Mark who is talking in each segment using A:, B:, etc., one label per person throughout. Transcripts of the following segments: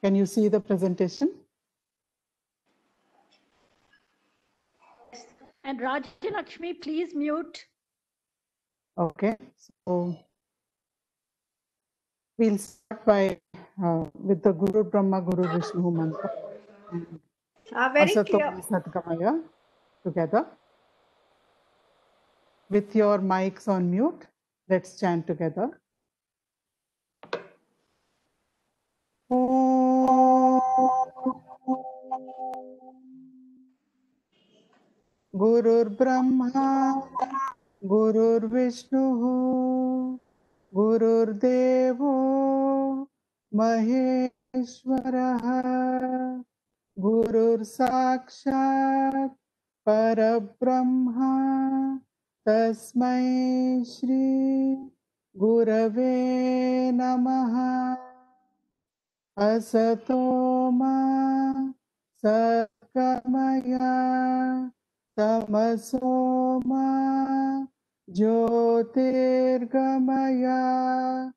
A: Can you see the presentation?
B: And Rajalakshmi, please mute.
A: Okay, so we'll start by with the Guru Brahma Guru Vishnu mantra and
C: Very
A: Asato
C: clear.
A: Ma Satgamaya together. With your mics on mute, let's chant together. Gurur Brahma Gurur Vishnu Gurur Devo Maheshwaraha Gurur Sakshat Parabrahma Tasmai Shri Gurave Namaha Asato Ma Satgamaya Tamaso Ma Jyotirgamaya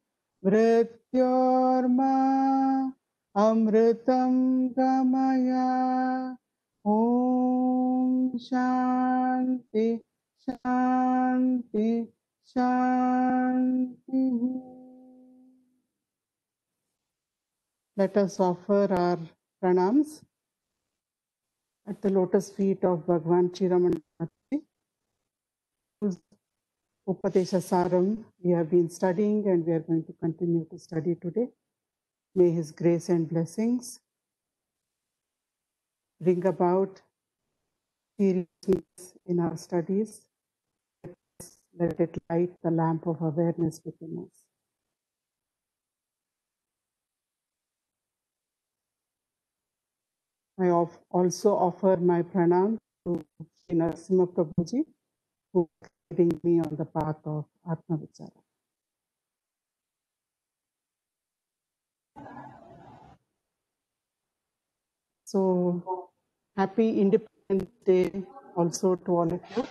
A: Mrityorma Amritam Gamaya Om Shanti Shanti Shanti. Let us offer our pranams at the lotus feet of Bhagwan Chiramana, whose Upadesha Saram we have been studying and we are going to continue to study today. May his grace and blessings bring about seriousness in our studies. Let it light the lamp of awareness within us. I also offer my pranam to Sri Narasimha Prabhuji, who is guiding me on the path of Atma Vichara. So, happy Independence Day also to all of you.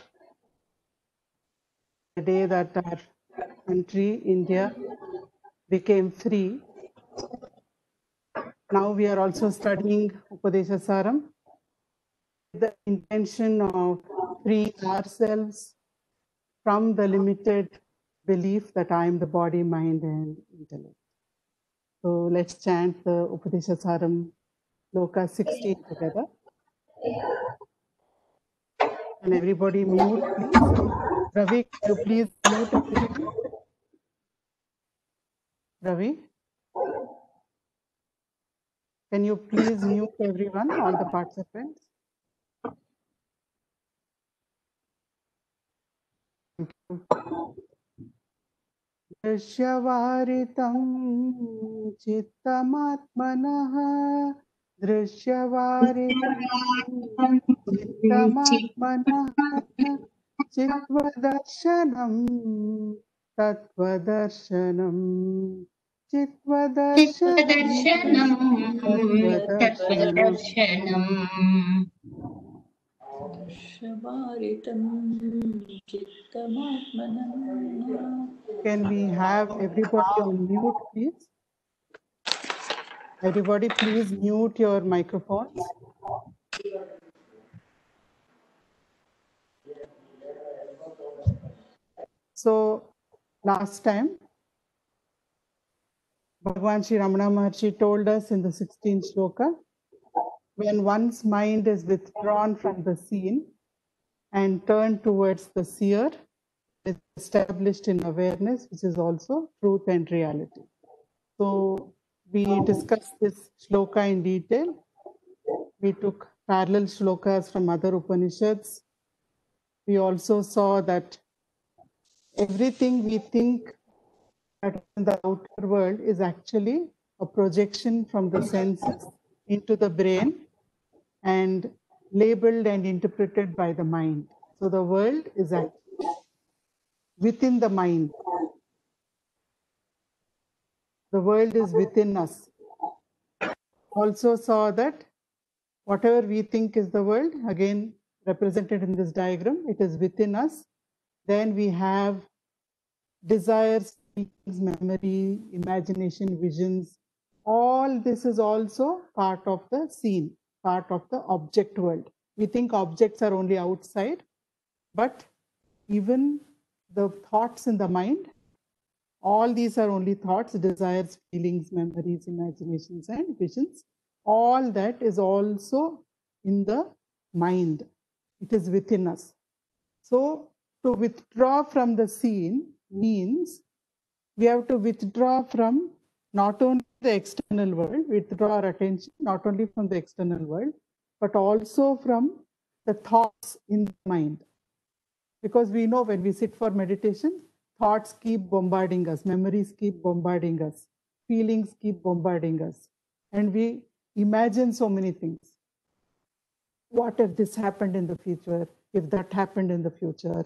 A: The day that our country, India, became free. Now we are also studying Upadesha Saram with the intention of freeing ourselves from the limited belief that I am the body, mind, and intellect. So let's chant the Upadesha Saram Loka 16 together. And everybody mute, please. Ravi, can you please mute everyone? Ravi, can you please mute everyone, all the participants? Thank you. दृश्यवारितं चित्तमात्मनः दृश्यवारितं चित्तमात्मनः चित्वदर्शनं तत्त्वदर्शनं चित्वदर्शनं तत्त्वदर्शनं Can we have everybody on mute, please? Everybody, please mute your microphones. So, last time, Bhagwan Sri Ramana Maharshi told us in the 16th shloka, when one's mind is withdrawn from the seen and turned towards the seer, it's established in awareness, which is also truth and reality. So, we discussed this shloka in detail. We took parallel shlokas from other Upanishads. We also saw that everything we think that in the outer world is actually a projection from the senses into the brain and labeled and interpreted by the mind. So the world is actually within the mind. The world is within us. Also saw that whatever we think is the world, again represented in this diagram, it is within us. Then we have desires, feelings, memory, imagination, visions, all this is also part of the scene, part of the object world. We think objects are only outside, but even the thoughts in the mind, all these are only thoughts, desires, feelings, memories, imaginations, and visions. All that is also in the mind. It is within us. So to withdraw from the scene means we have to withdraw from not only the external world, withdraw our attention not only from the external world, but also from the thoughts in the mind. Because we know when we sit for meditation, thoughts keep bombarding us, memories keep bombarding us, feelings keep bombarding us, and we imagine so many things. What if this happened in the future? If that happened in the future?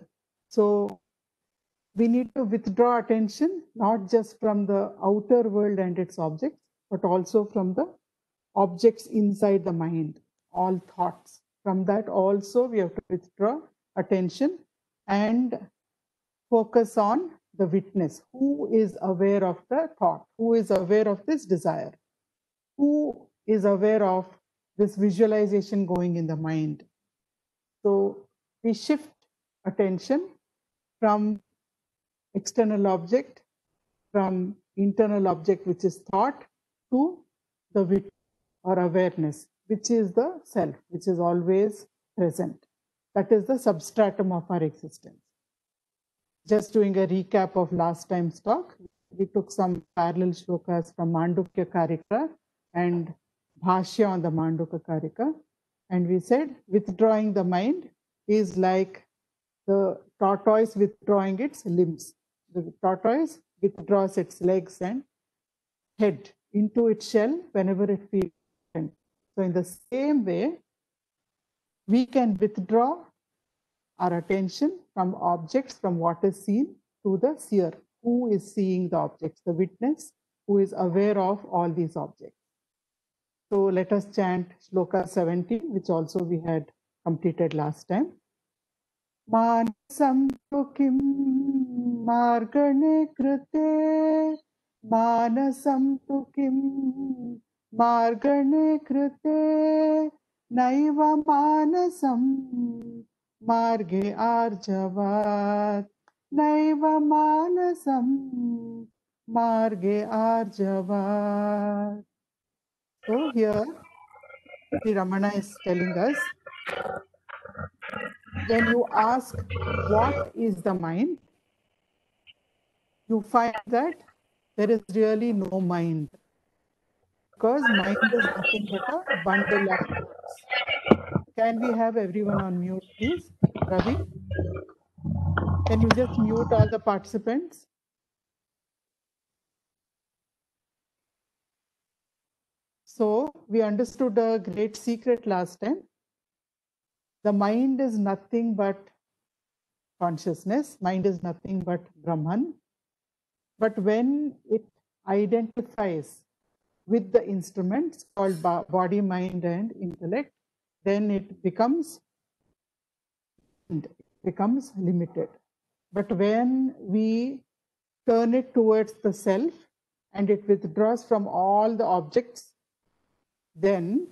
A: So we need to withdraw attention, not just from the outer world and its objects, but also from the objects inside the mind, all thoughts. From that also we have to withdraw attention and focus on the witness. Who is aware of the thought? Who is aware of this desire? Who is aware of this visualization going in the mind? So we shift attention from external object, from internal object, which is thought, to the wit or awareness, which is the self, which is always present. That is the substratum of our existence. Just doing a recap of last time's talk, we took some parallel shlokas from Mandukya Karika and Bhashya on the Mandukya Karika, and we said withdrawing the mind is like the tortoise withdrawing its limbs. The tortoise withdraws its legs and head into its shell whenever it feels. So in the same way, we can withdraw our attention from objects, from what is seen, to the seer, who is seeing the objects, the witness, who is aware of all these objects. So let us chant Shloka 17, which also we had completed last time. Manasam tu kim margane krite, manasam tu kim margane krite, naiva manasam marge arjavat, naiva manasam marge arjavat. So here Sri Ramana is telling us, when you ask what is the mind, you find that there is really no mind, because mind is nothing but a bundle of thoughts. Can we have everyone on mute, please? Ravi, can you just mute all the participants? So we understood a great secret last time. The mind is nothing but consciousness. Mind is nothing but Brahman. But when it identifies with the instruments called body, mind, and intellect, then it becomes limited. But when we turn it towards the self and it withdraws from all the objects, then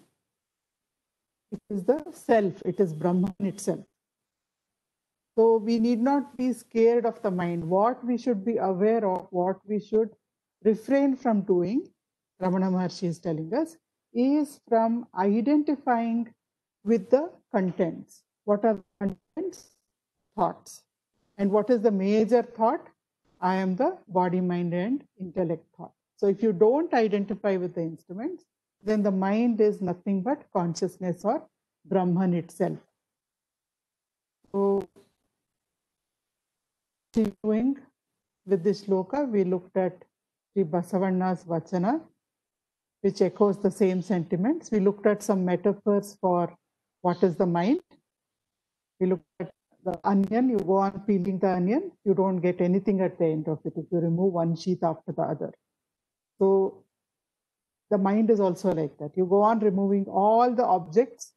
A: it is the self, it is Brahman itself. So we need not be scared of the mind. What we should be aware of, what we should refrain from doing, Ramana Maharshi is telling us, is from identifying with the contents. What are the contents? Thoughts. And what is the major thought? I am the body, mind, and intellect thought. So if you don't identify with the instruments, then the mind is nothing but consciousness or Brahman itself. So continuing with this shloka, we looked at Sri Basavanna's Vachana, which echoes the same sentiments. We looked at some metaphors for what is the mind. We looked at the onion. You go on peeling the onion, you don't get anything at the end of it if you remove one sheath after the other. So the mind is also like that. You go on removing all the objects,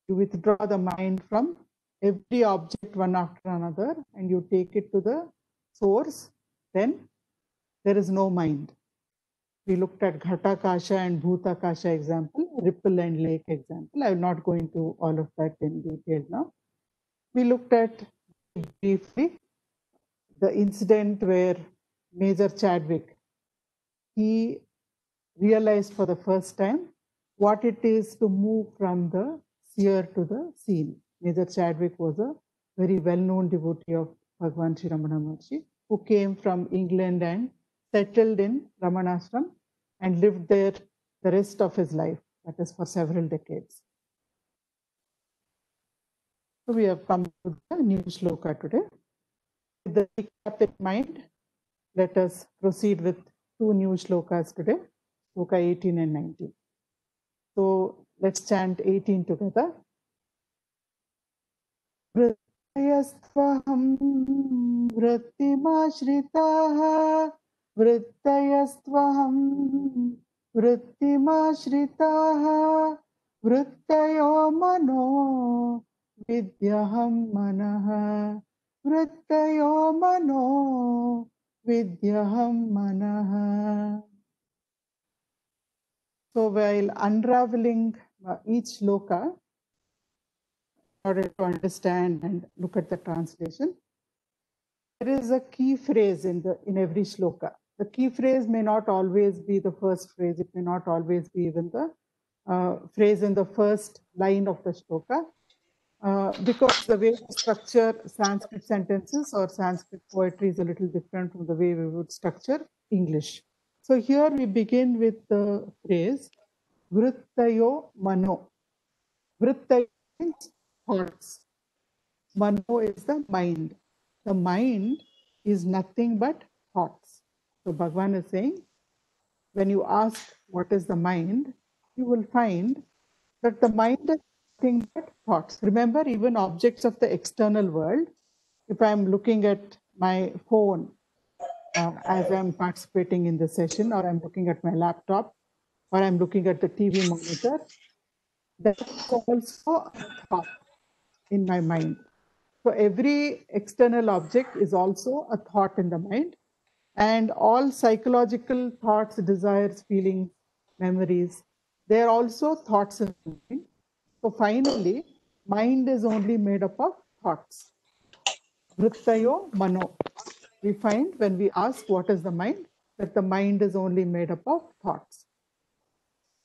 A: you withdraw the mind from every object one after another, and you take it to the source, then there is no mind. We looked at Ghatakasha and Bhutakasha example, ripple and lake example. I will not go into all of that in detail now. We looked at briefly the incident where Major Chadwick, he realized for the first time what it is to move from the seer to the seen. Major Chadwick was a very well-known devotee of Bhagwan Sri Ramana Maharshi, who came from England and settled in Ramanashram and lived there the rest of his life, that is for several decades. So we have come to the new shloka today. With the recap in mind, let us proceed with two new shlokas today, shloka 18 and 19. So let's chant 18 together. Vrittayastvaham vrittimashritah vrittayastvaham vrittimashritah vrittayo mano vidyaham manah vrittayo mano vidyaham manah. So while unraveling each shloka, in order to understand and look at the translation, there is a key phrase in every shloka. The key phrase may not always be the first phrase. It may not always be even the phrase in the first line of the shloka, because the way we structure Sanskrit sentences or Sanskrit poetry is a little different from the way we would structure English. So here we begin with the phrase Vrittayo Mano. Vrittayo means thoughts. Mano is the mind. The mind is nothing but thoughts. So Bhagavan is saying, when you ask what is the mind, you will find that the mind is nothing but thoughts. Remember, even objects of the external world, if I'm looking at my phone as I'm participating in the session, or I'm looking at my laptop, or I'm looking at the TV monitor, that's also a thought in my mind. So every external object is also a thought in the mind, and all psychological thoughts, desires, feelings, memories, they are also thoughts in the mind. So finally, mind is only made up of thoughts. Vrittayo Mano. We find when we ask what is the mind, that the mind is only made up of thoughts.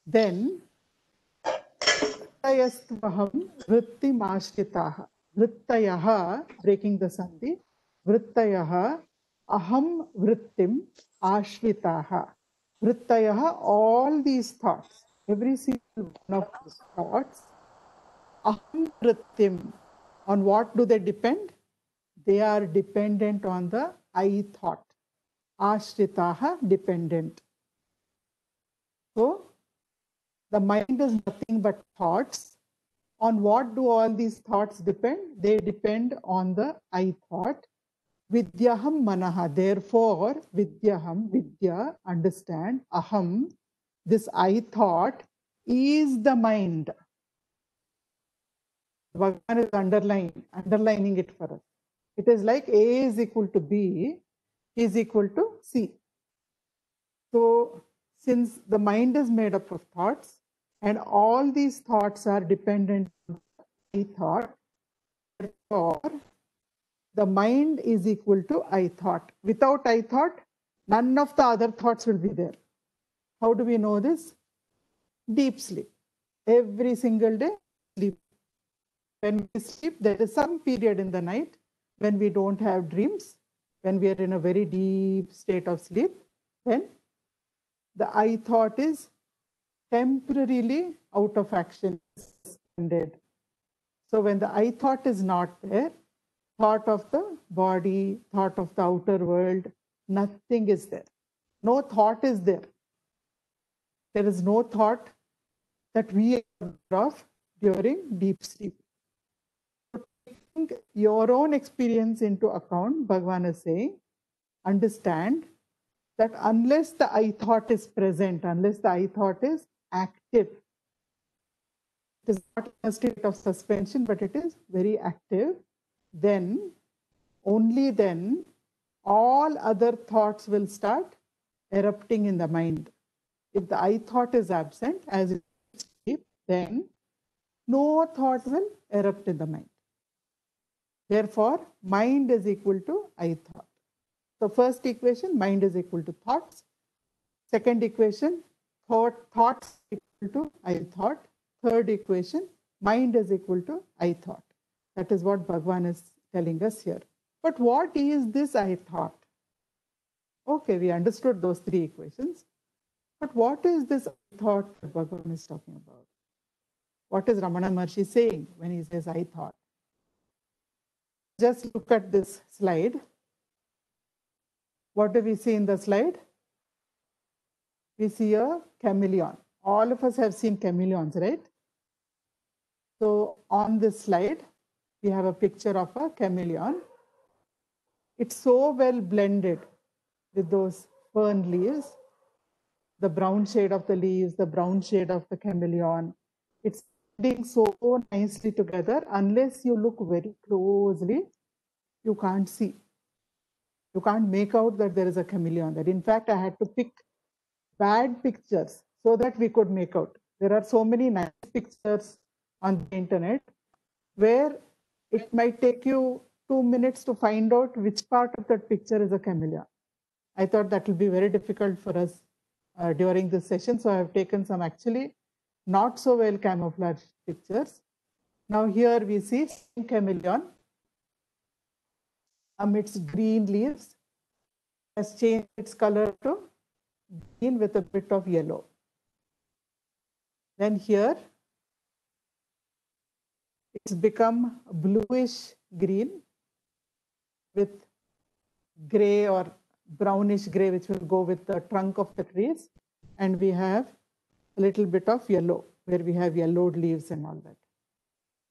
A: Then Vrittayastvaham vrittimashritah. Vrittayaha, breaking the sandhi. Vrittayaha aham vrittim ashvitaha. Vrittayaha, all these thoughts, every single one of these thoughts, aham vrittim, on what do they depend? They are dependent on the I thought. Ashritaha, dependent. So the mind is nothing but thoughts. On what do all these thoughts depend? They depend on the I thought. Vidyaham manaha. Therefore, vidyaham, vidya, understand, aham, this I thought is the mind. Bhagavan is underlining it for us. It is like A is equal to B is equal to C. So, since the mind is made up of thoughts, and all these thoughts are dependent on I thought, therefore, the mind is equal to I thought. Without I thought, none of the other thoughts will be there. How do we know this? Deep sleep. Every single day, sleep. When we sleep, there is some period in the night when we don't have dreams, when we are in a very deep state of sleep, then the I thought is temporarily out of action, suspended. So when the I thought is not there, thought of the body, thought of the outer world, nothing is there. No thought is there. There is no thought that we are aware of during deep sleep. So taking your own experience into account, Bhagavan is saying, understand that unless the I thought is present, unless the I thought is active, it is not in a state of suspension, but it is very active, then, only then, all other thoughts will start erupting in the mind. If the I thought is absent, as you sleep, then no thought will erupt in the mind. Therefore, mind is equal to I thought. So first equation, mind is equal to thoughts. Second equation, thoughts equal to I thought. Third equation, mind is equal to I thought. That is what Bhagavan is telling us here. But what is this I thought? Okay, we understood those three equations. But what is this I thought that Bhagavan is talking about? What is Ramana Maharshi saying when he says I thought? Just look at this slide. What do we see in the slide? We see a chameleon. All of us have seen chameleons, right? So on this slide, we have a picture of a chameleon. It's so well blended with those fern leaves, the brown shade of the leaves, the brown shade of the chameleon. It's blending so nicely together. Unless you look very closely, you can't see. You can't make out that there is a chameleon there. In fact, I had to pick bad pictures so that we could make out. There are so many nice pictures on the internet where it might take you 2 minutes to find out which part of that picture is a chameleon. I thought that will be very difficult for us during this session. So I have taken some actually not so well camouflaged pictures. Now here we see chameleon amidst green leaves has changed its color to green with a bit of yellow. Then here it's become bluish green with gray or brownish gray, which will go with the trunk of the trees. And we have a little bit of yellow, where we have yellowed leaves and all that.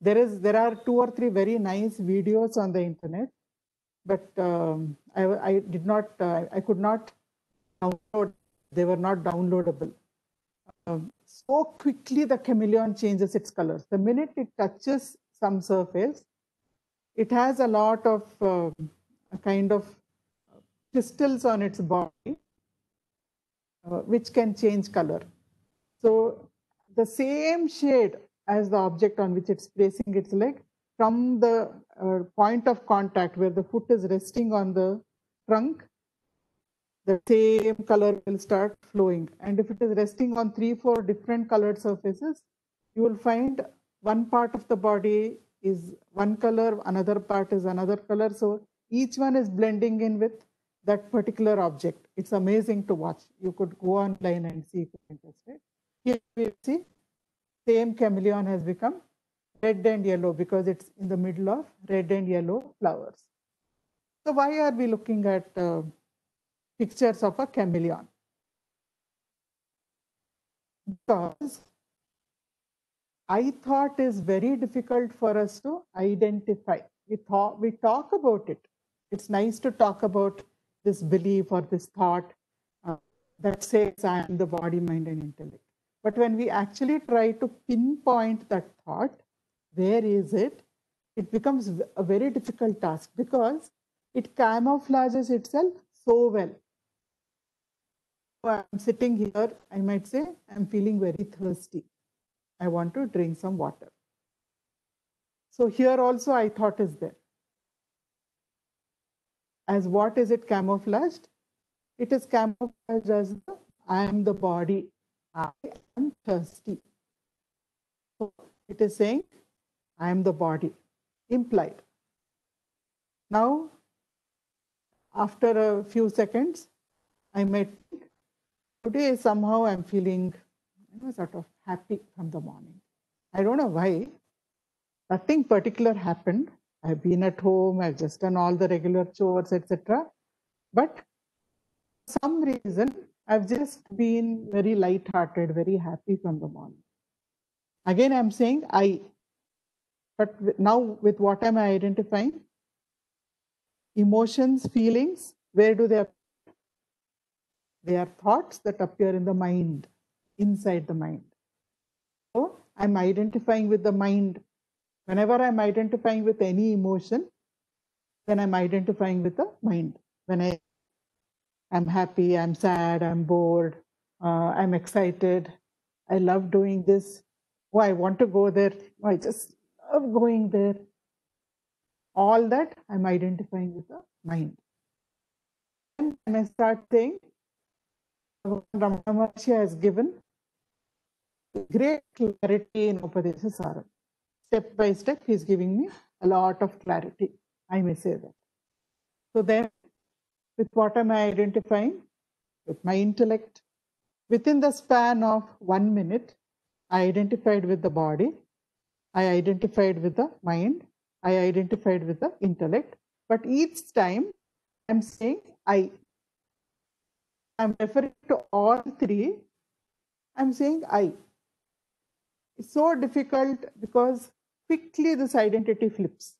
A: There are 2 or 3 very nice videos on the internet, but I could not download. They were not downloadable. So quickly the chameleon changes its colors. The minute it touches some surface, it has a lot of a kind of crystals on its body, which can change color. So the same shade as the object on which it's placing its leg, from the point of contact where the foot is resting on the trunk, the same color will start flowing. And if it is resting on 3-4 different colored surfaces, you will find one part of the body is one color, another part is another color. So each one is blending in with that particular object. It's amazing to watch. You could go online and see if you're interested. Here we see same chameleon has become red and yellow because it's in the middle of red and yellow flowers. So why are we looking at pictures of a chameleon? Because I thought is very difficult for us to identify. We talk about it. It's nice to talk about this belief or this thought that says I am the body, mind, and intellect. But when we actually try to pinpoint that thought, where is it? It becomes a very difficult task because it camouflages itself so well. So I'm sitting here, I might say, I'm feeling very thirsty. I want to drink some water. So here also I thought is there. As what is it camouflaged? It is camouflaged as I am the body. I am thirsty. So it is saying I am the body, implied. Now, after a few seconds, I might think, today somehow I'm feeling sort of happy from the morning. I don't know why. Nothing particular happened. I've been at home, I've just done all the regular chores, etc. But for some reason, I've just been very light-hearted, very happy from the morning. Again, I'm saying I. But now with what am I identifying? Emotions, feelings, where do they appear? They are thoughts that appear in the mind, inside the mind. So I'm identifying with the mind. Whenever I'm identifying with any emotion, then I'm identifying with the mind. When I'm happy, I'm sad, I'm bored, I'm excited. I love doing this. Oh, I want to go there. Oh, I just love going there. All that I'm identifying with the mind. And when I start saying, Ramana Maharshi has given great clarity in Upadesha Saram. Step by step, he's giving me a lot of clarity. I may say that. So then, with what am I identifying? With my intellect. Within the span of 1 minute, I identified with the body, I identified with the mind, I identified with the intellect. But each time, I'm saying I. I'm referring to all three. I'm saying I. It's so difficult because quickly this identity flips.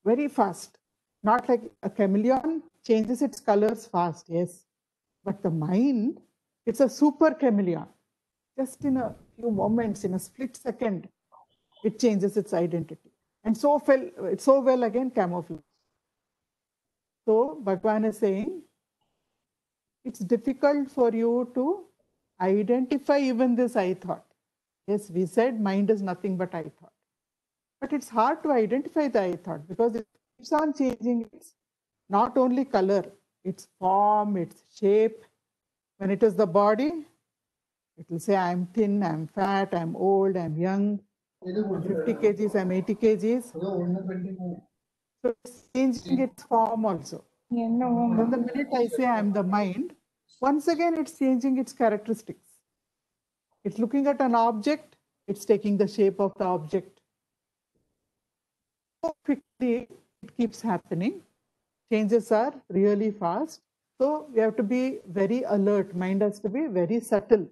A: Very fast. Not like a chameleon changes its colors fast, yes. But the mind, it's a super chameleon. Just in a few moments, in a split second, it changes its identity. And so well again camouflage. So Bhagwan is saying, it's difficult for you to identify even this I thought. Yes, we said mind is nothing but I thought. But it's hard to identify the I thought because it keeps on changing its not only color, its form, its shape. When it is the body, it will say I'm thin, I'm fat, I'm old, I'm young, I'm 50 kgs, I'm 80 kgs. So it's changing its form also. Then the minute I say I'm the mind, once again it's changing its characteristics. It's looking at an object, it's taking the shape of the object. So quickly it keeps happening. Changes are really fast. So we have to be very alert. Mind has to be very subtle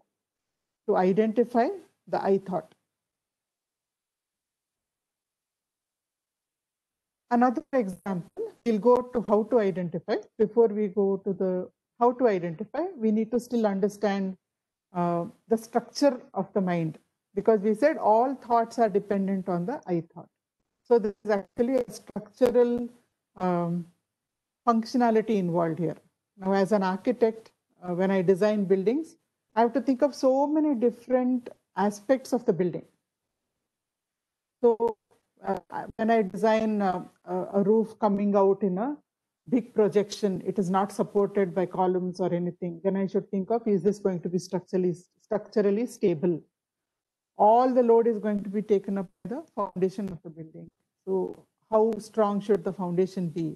A: to identify the I thought. Another example, we'll go to how to identify. Before we go to the how to identify, we need to still understand the structure of the mind, because we said all thoughts are dependent on the I thought. So this is actually a structural functionality involved here. Now, as an architect, when I design buildings, I have to think of so many different aspects of the building. So when I design a roof coming out in a big projection, it is not supported by columns or anything, then I should think of, is this going to be structurally stable? All the load is going to be taken up by the foundation of the building. So how strong should the foundation be?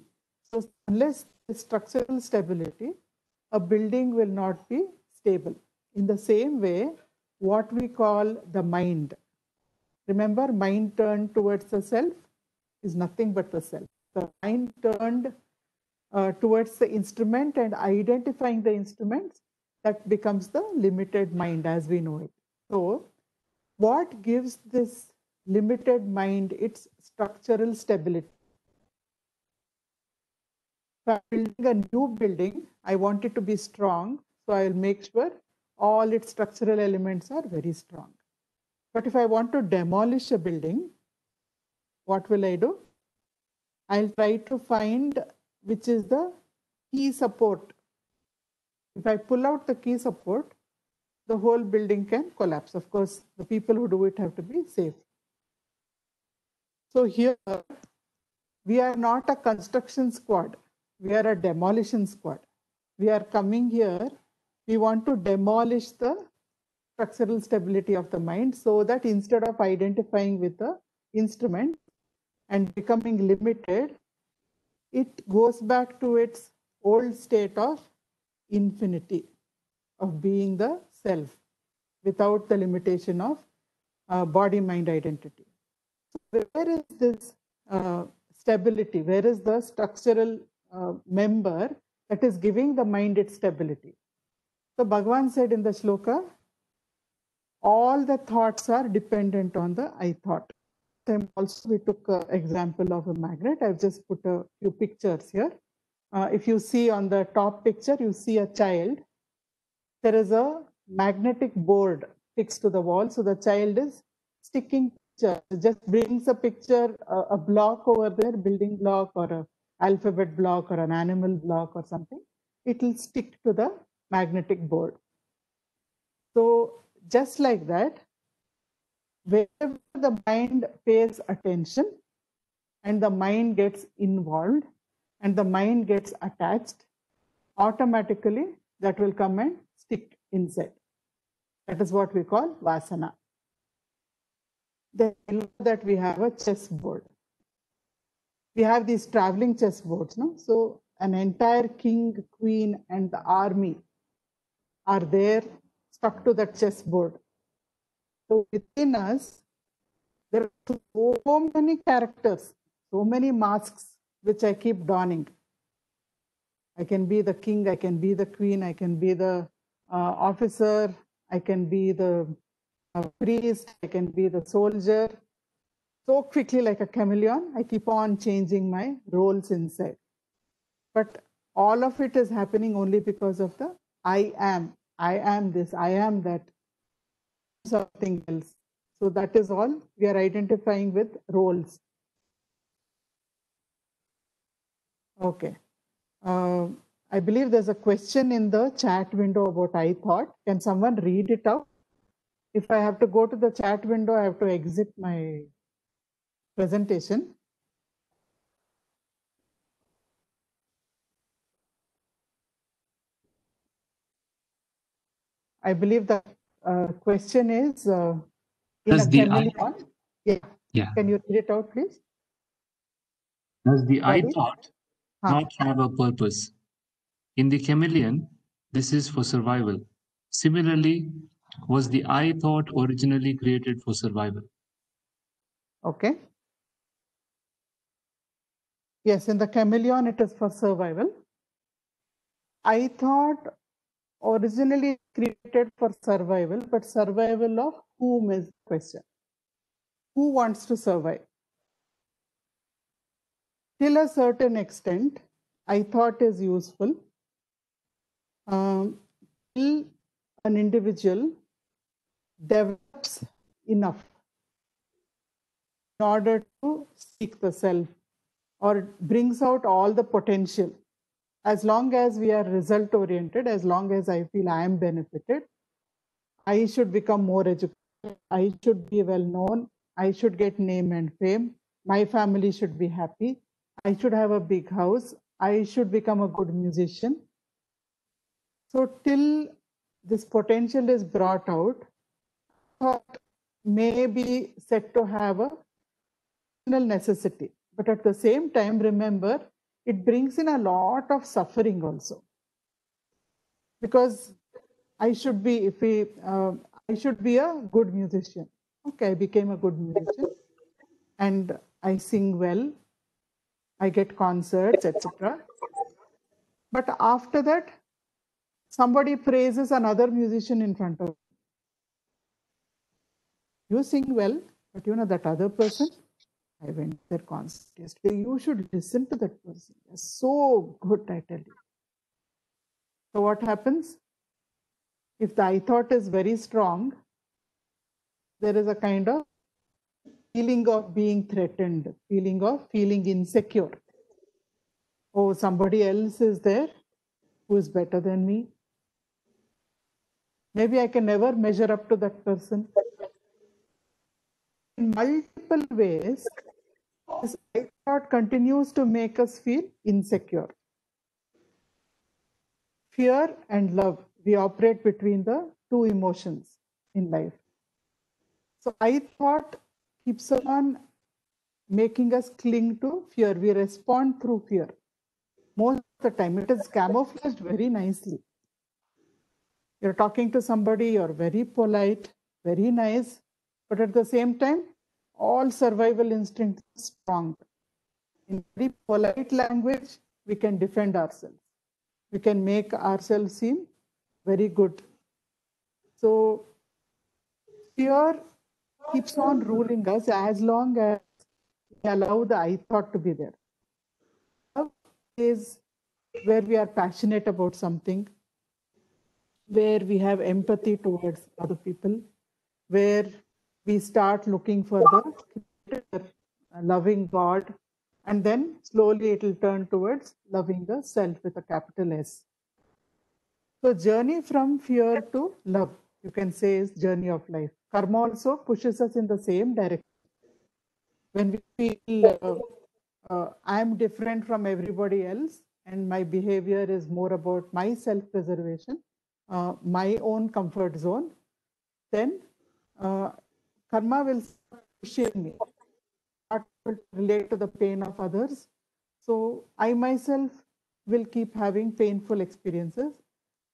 A: So unless the structural stability, a building will not be stable. In the same way, what we call the mind. Remember, mind turned towards the self is nothing but the self. The mind turned towards the instrument and identifying the instruments, that becomes the limited mind as we know it. So what gives this limited mind its structural stability? If I'm building a new building, I want it to be strong, so I'll make sure all its structural elements are very strong. But if I want to demolish a building, what will I do? I'll try to find which is the key support. If I pull out the key support, the whole building can collapse. Of course, the people who do it have to be safe. So here, we are not a construction squad. We are a demolition squad. We are coming here. We want to demolish the structural stability of the mind, so that instead of identifying with the instrument and becoming limited, it goes back to its old state of infinity, of being the self without the limitation of body-mind identity. So where is this stability? Where is the structural member that is giving the mind its stability? So Bhagavan said in the shloka, all the thoughts are dependent on the I thought. And also we took an example of a magnet. I've just put a few pictures here. If you see on the top picture, you see a child. There is a magnetic board fixed to the wall. So the child is sticking picture, just brings a picture, a block over there, building block or an alphabet block or an animal block or something. It will stick to the magnetic board. So just like that, wherever the mind pays attention and the mind gets involved and the mind gets attached, automatically that will come and stick inside. That is what we call vasana. Then that we have a chess board. We have these traveling chess boards, no? So an entire king, queen, and the army are there stuck to that chess board. So within us, there are so many characters, so many masks which I keep donning. I can be the king, I can be the queen, I can be the officer, I can be the priest, I can be the soldier. So quickly, like a chameleon, I keep on changing my roles inside. But all of it is happening only because of the I am this, I am that, something else. So that is all we are identifying with roles. Okay. I believe there's a question in the chat window about I thought. Can someone read it out? If I have to go to the chat window, I have to exit my presentation. I believe the question is in
C: Does
A: a
C: the
A: chameleon. Yeah. Can you read it out, please?
C: Does the I
A: Sorry?
C: thought not have a purpose? In the chameleon, this is for survival. Similarly, was the I thought originally created for survival?
A: Okay. Yes, in the chameleon, it is for survival. I thought originally created for survival, but survival of whom is the question? Who wants to survive? Till a certain extent, I thought is useful. Till an individual develops enough in order to seek the self or brings out all the potential. As long as we are result oriented, as long as I feel I am benefited, I should become more educated, I should be well known, I should get name and fame, my family should be happy, I should have a big house, I should become a good musician. So till this potential is brought out, thought may be said to have a necessity. But at the same time, remember, it brings in a lot of suffering also. Because I should be, I should be a good musician. Okay, I became a good musician and I sing well, I get concerts, etc. But after that, somebody praises another musician in front of you. You sing well, but you know that other person, I went to their concert yesterday. You should listen to that person. They're so good, I tell you. So what happens? If the I thought is very strong, there is a kind of feeling of being threatened, feeling of feeling insecure. Oh, somebody else is there who is better than me. Maybe I can never measure up to that person. In multiple ways, this I thought continues to make us feel insecure. Fear and love, we operate between the two emotions in life. So I thought keeps on making us cling to fear. We respond through fear. Most of the time, it is camouflaged very nicely. You're talking to somebody, you're very polite, very nice, but at the same time, all survival instincts are strong. In very polite language, we can defend ourselves. We can make ourselves seem very good. So fear keeps on ruling us as long as we allow the I thought to be there. Love is where we are passionate about something, where we have empathy towards other people, where we start looking for the loving God, and then slowly it will turn towards loving the self with a capital S. So journey from fear to love, you can say, is journey of life. Karma also pushes us in the same direction. When we feel I'm different from everybody else and my behavior is more about my self-preservation, my own comfort zone, then karma will push me, not relate to the pain of others. So I myself will keep having painful experiences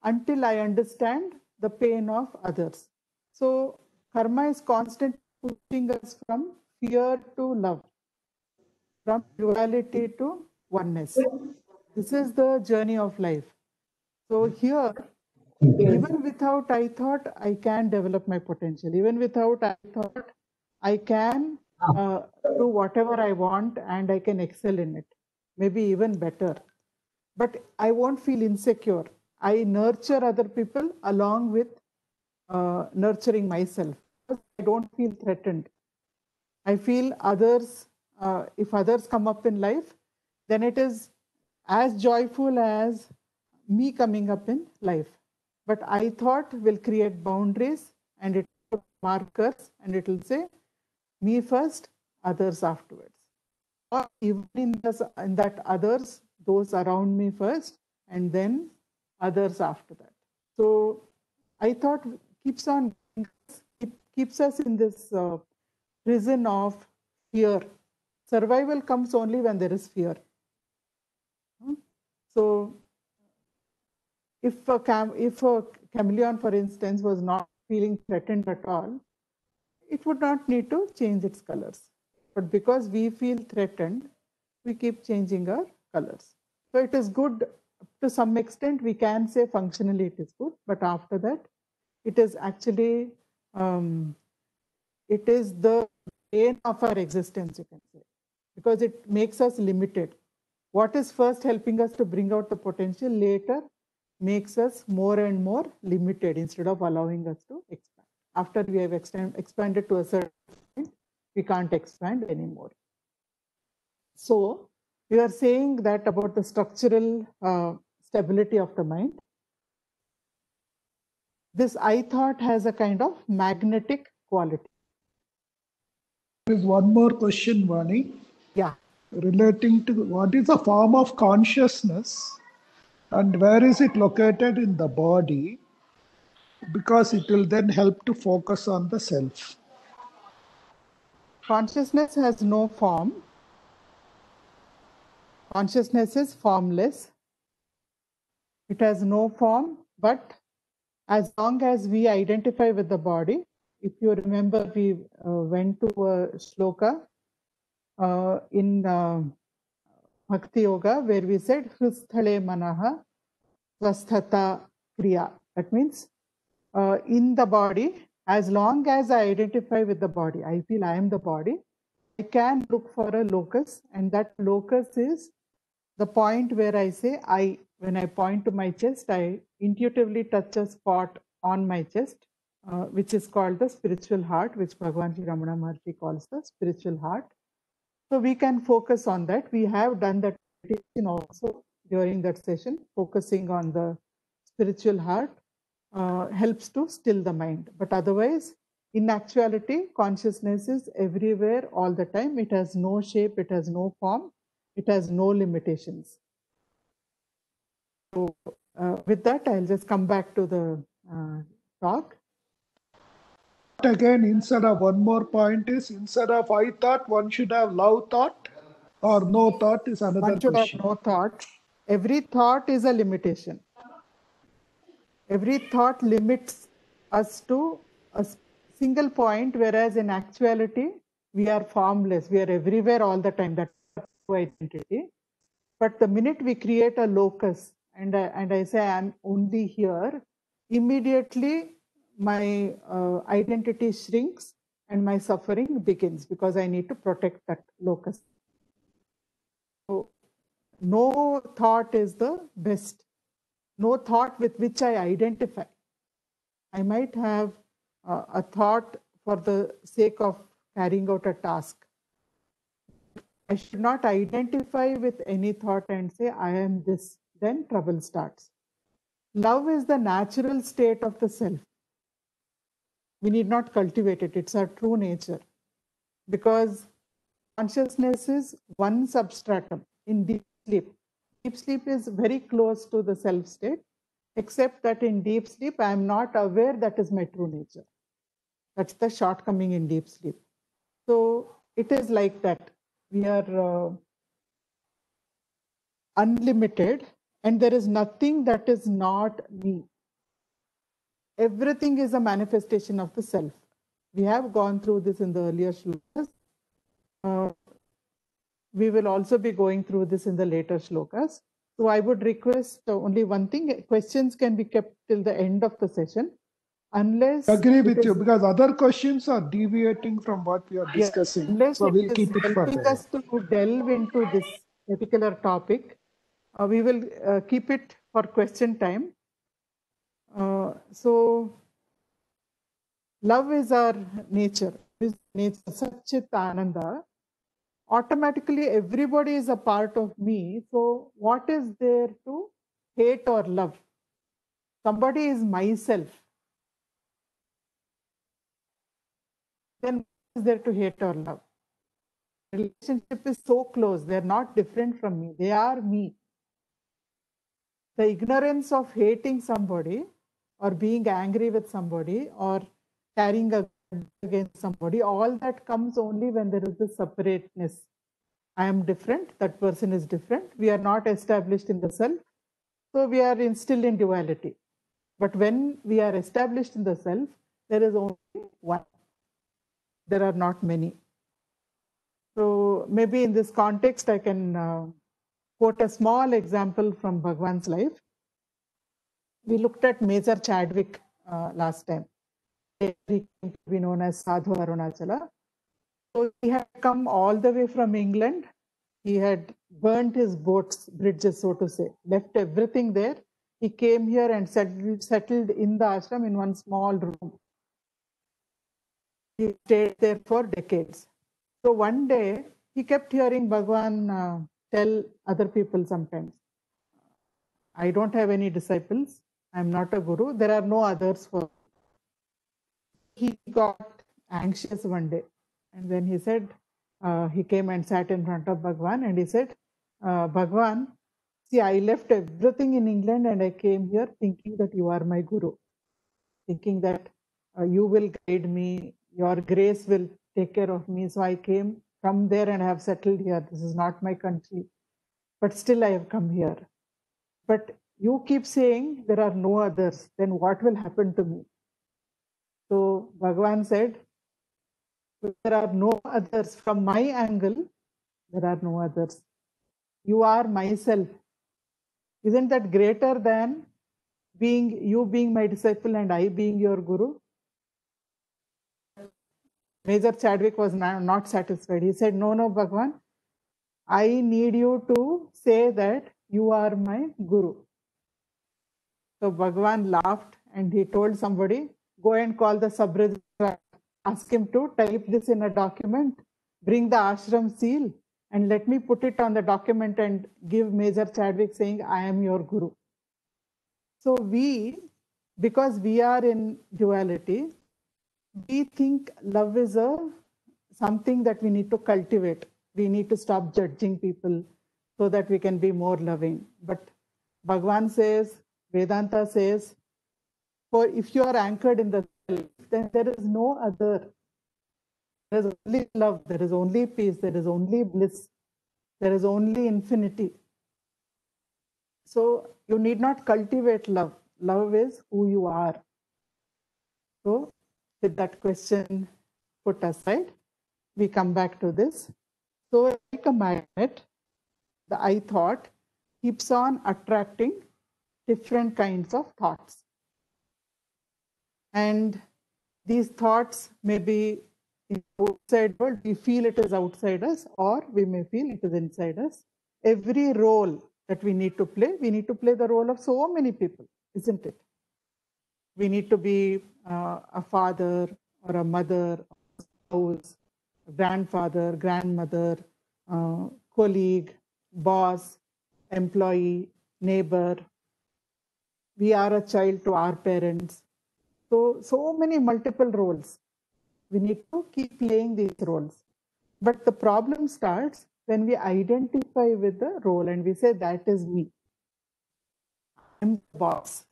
A: until I understand the pain of others. So karma is constantly pushing us from fear to love, from duality to oneness. This is the journey of life. So here, even without I thought, I can develop my potential. Even without I thought, I can do whatever I want and I can excel in it, maybe even better. But I won't feel insecure. I nurture other people along with nurturing myself. I don't feel threatened. I feel others, if others come up in life, then it is as joyful as me coming up in life. But I thought will create boundaries and it will markers and it will say me first, others afterwards. Or even in that others, those around me first, and then others after that. So I thought keeps on keeps us in this prison of fear. Survival comes only when there is fear. So if a chameleon, for instance, was not feeling threatened at all, it would not need to change its colors. But because we feel threatened, we keep changing our colors. So it is good to some extent. We can say functionally it is good, but after that, it is actually it is the bane of our existence, you can say, because it makes us limited. What is first helping us to bring out the potential later makes us more and more limited instead of allowing us to expand. After we have expanded to a certain point, we can't expand anymore. So we are saying that about the structural stability of the mind. This I thought has a kind of magnetic quality.
D: There is one more question, Vani.
A: Yeah.
D: Relating to what is a form of consciousness and where is it located in the body? Because it will then help to focus on the self.
A: Consciousness has no form. Consciousness is formless. It has no form, but as long as we identify with the body, if you remember, we went to a shloka in Bhakti Yoga where we said Hristhale Manaha Swasthata Kriya. That means in the body, as long as I identify with the body, I feel I am the body, I can look for a locus, and that locus is the point where I say I. When I point to my chest, I intuitively touch a spot on my chest, which is called the spiritual heart, which Bhagavan Sri Ramana Maharshi calls the spiritual heart. So we can focus on that. We have done that meditation also during that session, focusing on the spiritual heart helps to still the mind. But otherwise, in actuality, consciousness is everywhere all the time. It has no shape, it has no form, it has no limitations. So with that, I'll just come back to the talk.
D: Again, instead of one more point is, instead of I thought, one should have love thought or no thought is another
A: One should
D: question.
A: have no thought. Every thought is a limitation. Every thought limits us to a single point, whereas in actuality, we are formless. We are everywhere all the time. That's our identity. But the minute we create a locus and I say I'm only here, immediately my identity shrinks and my suffering begins because I need to protect that locus. So no thought is the best. No thought with which I identify. I might have a thought for the sake of carrying out a task. I should not identify with any thought and say, I am this. Then trouble starts. Love is the natural state of the self. We need not cultivate it. It's our true nature. Because consciousness is one substratum in deep sleep. Deep sleep is very close to the self state, except that in deep sleep, I am not aware that is my true nature. That's the shortcoming in deep sleep. So it is like that. We are unlimited, and there is nothing that is not me. Everything is a manifestation of the self. We have gone through this in the earlier shlokas. We will also be going through this in the later shlokas. So I would request only one thing. Questions can be kept till the end of the session. Unless
D: Agree with you, because other questions are deviating from what we are discussing.
A: Unless
D: So
A: it
D: we'll
A: is
D: keep it
A: helping
D: further.
A: us to delve into this particular topic, we will keep it for question time. So love is our nature. Satchit Ananda. Automatically, everybody is a part of me. So what is there to hate or love? Somebody is myself. Then what is there to hate or love? Relationship is so close. They're not different from me. They are me. The ignorance of hating somebody or being angry with somebody or carrying a grudge against somebody, all that comes only when there is this separateness. I am different, that person is different. We are not established in the self, so we are still in duality. But when we are established in the self, there is only one. There are not many. So maybe in this context, I can quote a small example from Bhagwan's life. We looked at Major Chadwick last time. He came to be known as Sadhu Arunachala. So he had come all the way from England. He had burnt his boats, bridges, so to say, left everything there. He came here and settled in the ashram in one small room. He stayed there for decades. So one day, he kept hearing Bhagwan tell other people sometimes, I don't have any disciples. I'm not a guru. There are no others for. He got anxious one day. And then he said, he came and sat in front of Bhagwan and he said, Bhagwan, see, I left everything in England and I came here thinking that you are my guru, thinking that you will guide me, your grace will take care of me. So I came from there and I have settled here. This is not my country, but still I have come here. But you keep saying there are no others, then what will happen to me? So Bhagwan said, there are no others. From my angle, there are no others. You are myself. Isn't that greater than you being my disciple and I being your guru? Major Chadwick was not satisfied. He said, no, Bhagwan, I need you to say that you are my guru. So Bhagwan laughed and he told somebody, go and call the sub-registrar, ask him to type this in a document, bring the ashram seal, and let me put it on the document and give Major Chadwick saying, I am your guru. So because we are in duality, we think love is something that we need to cultivate. We need to stop judging people so that we can be more loving. But Bhagwan says, Vedanta says, for if you are anchored in the self, then there is no other. There is only love, there is only peace, there is only bliss, there is only infinity. So you need not cultivate love. Love is who you are. So with that question put aside, we come back to this. So like a magnet, the I thought keeps on attracting different kinds of thoughts. And these thoughts may be in the outside world, we feel it is outside us, or we may feel it is inside us. Every role that we need to play the role of so many people, isn't it? We need to be a father or a mother, a spouse, a grandfather, grandmother, colleague, boss, employee, neighbor, We are a child to our parents. So many multiple roles. We need to keep playing these roles. But the problem starts when we identify with the role and we say, that is me. I'm the boss.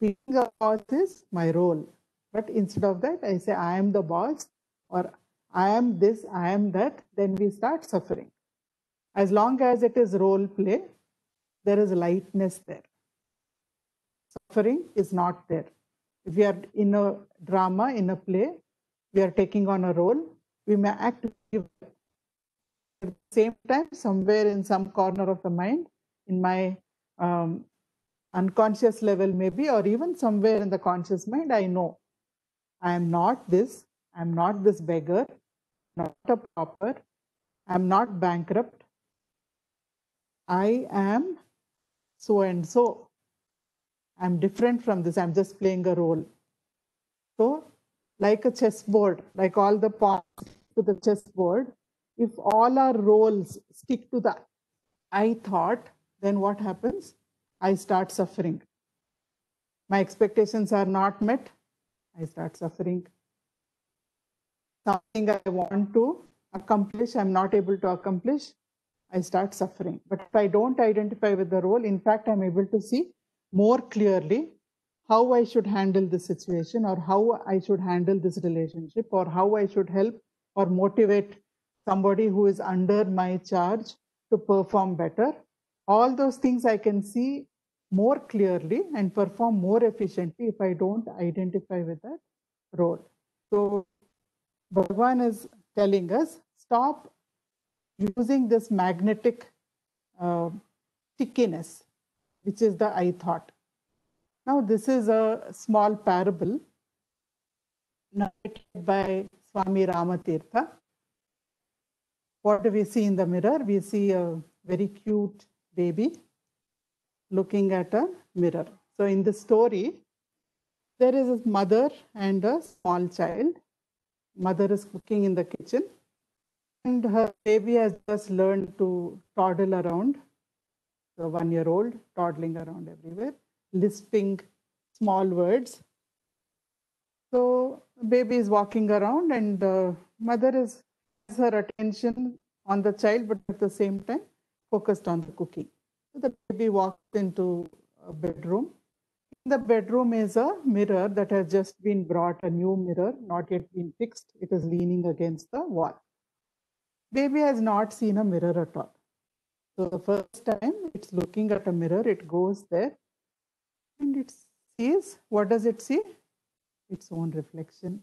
A: Being a boss is my role. But instead of that, I say, I am the boss, or I am this, I am that, then we start suffering. As long as it is role play, there is lightness there. Suffering is not there. If we are in a drama, in a play, we are taking on a role, we may act at the same time, somewhere in some corner of the mind, in my unconscious level maybe, or even somewhere in the conscious mind, I know I am not this, I am not this beggar, not a pauper, I am not bankrupt, I am so and so. I'm different from this, I'm just playing a role. So, like a chessboard, like all the pawns to the chessboard, if all our roles stick to the I thought, then what happens? I start suffering. My expectations are not met, I start suffering. Something I want to accomplish, I'm not able to accomplish, I start suffering. But if I don't identify with the role, in fact, I'm able to see more clearly how I should handle this situation, or how I should handle this relationship, or how I should help or motivate somebody who is under my charge to perform better. All those things I can see more clearly and perform more efficiently if I don't identify with that role. So Bhagwan is telling us, stop using this magnetic stickiness, which is the I thought. Now, this is a small parable narrated by Swami Ramatirtha. What do we see in the mirror? We see a very cute baby looking at a mirror. So, in the story, there is a mother and a small child. Mother is cooking in the kitchen, and her baby has just learned to toddle around. So 1-year-old toddling around everywhere, lisping small words. So baby is walking around, and mother has her attention on the child, but at the same time focused on the cooking. So the baby walks into a bedroom. In the bedroom is a mirror that has just been brought, a new mirror, not yet been fixed. It is leaning against the wall. Baby has not seen a mirror at all. So the first time it's looking at a mirror, it goes there and it sees, what does it see? Its own reflection.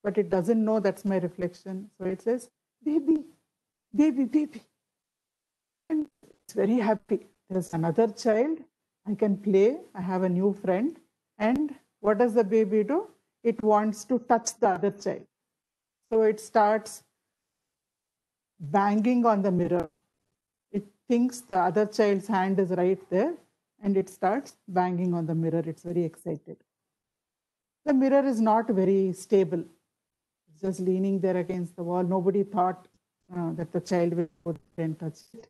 A: But it doesn't know that's my reflection. So it says, baby, baby, baby. And it's very happy. There's another child. I can play. I have a new friend. And what does the baby do? It wants to touch the other child. So it starts banging on the mirror. It thinks the other child's hand is right there, and it starts banging on the mirror. It's very excited. The mirror is not very stable. It's just leaning there against the wall. Nobody thought that the child will go there and touch it.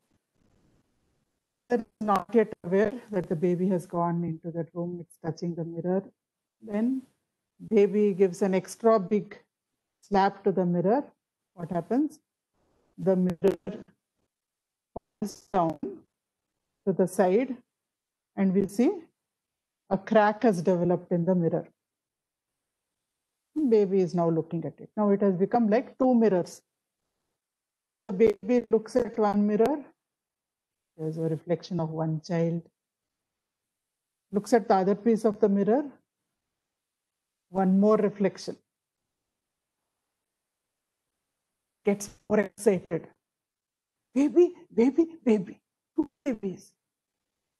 A: They're not yet aware that the baby has gone into that room. It's touching the mirror. Then baby gives an extra big slap to the mirror. What happens? The mirror falls down to the side, and we see a crack has developed in the mirror. Baby is now looking at it. Now it has become like two mirrors. The baby looks at one mirror. There's a reflection of one child. Looks at the other piece of the mirror. One more reflection. Gets more excited. Baby, baby, baby. Two babies.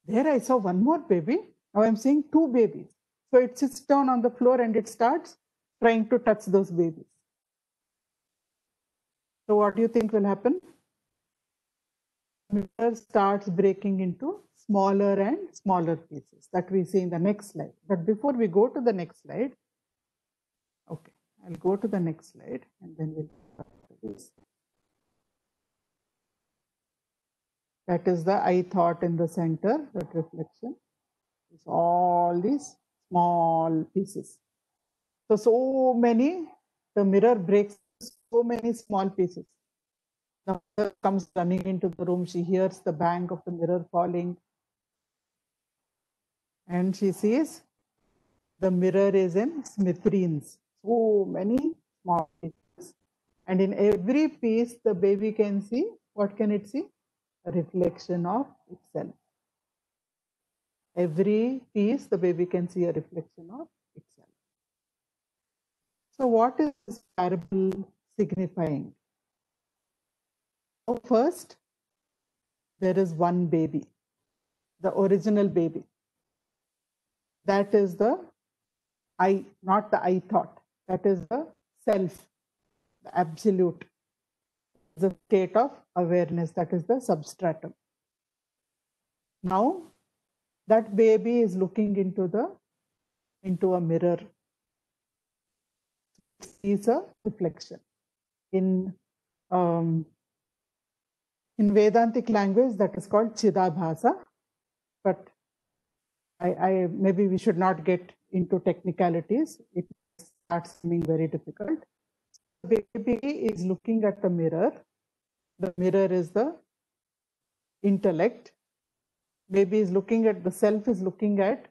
A: There I saw one more baby. Now I'm seeing two babies. So it sits down on the floor and it starts trying to touch those babies. So what do you think will happen? The mirror starts breaking into smaller and smaller pieces that we see in the next slide. But before we go to the next slide, okay, I'll go to the next slide and then we'll talk about this. That is the I thought in the center, that reflection. It's all these small pieces. So many, the mirror breaks so many small pieces. The mother comes running into the room. She hears the bang of the mirror falling. And she sees the mirror is in smithereens. So many small pieces. And in every piece, the baby can see, what can it see? A reflection of itself. Every piece, the baby can see a reflection of itself. So what is this parable signifying? So first, there is one baby, the original baby. That is the I, not the I thought. That is the self, the absolute, the state of awareness. That is the substratum. Now, that baby is looking into a mirror. It sees a reflection. In Vedantic language, that is called Chidabhasa, but maybe we should not get into technicalities. It starts being very difficult. The baby is looking at the mirror. The mirror is the intellect. Baby is looking at, the self is looking at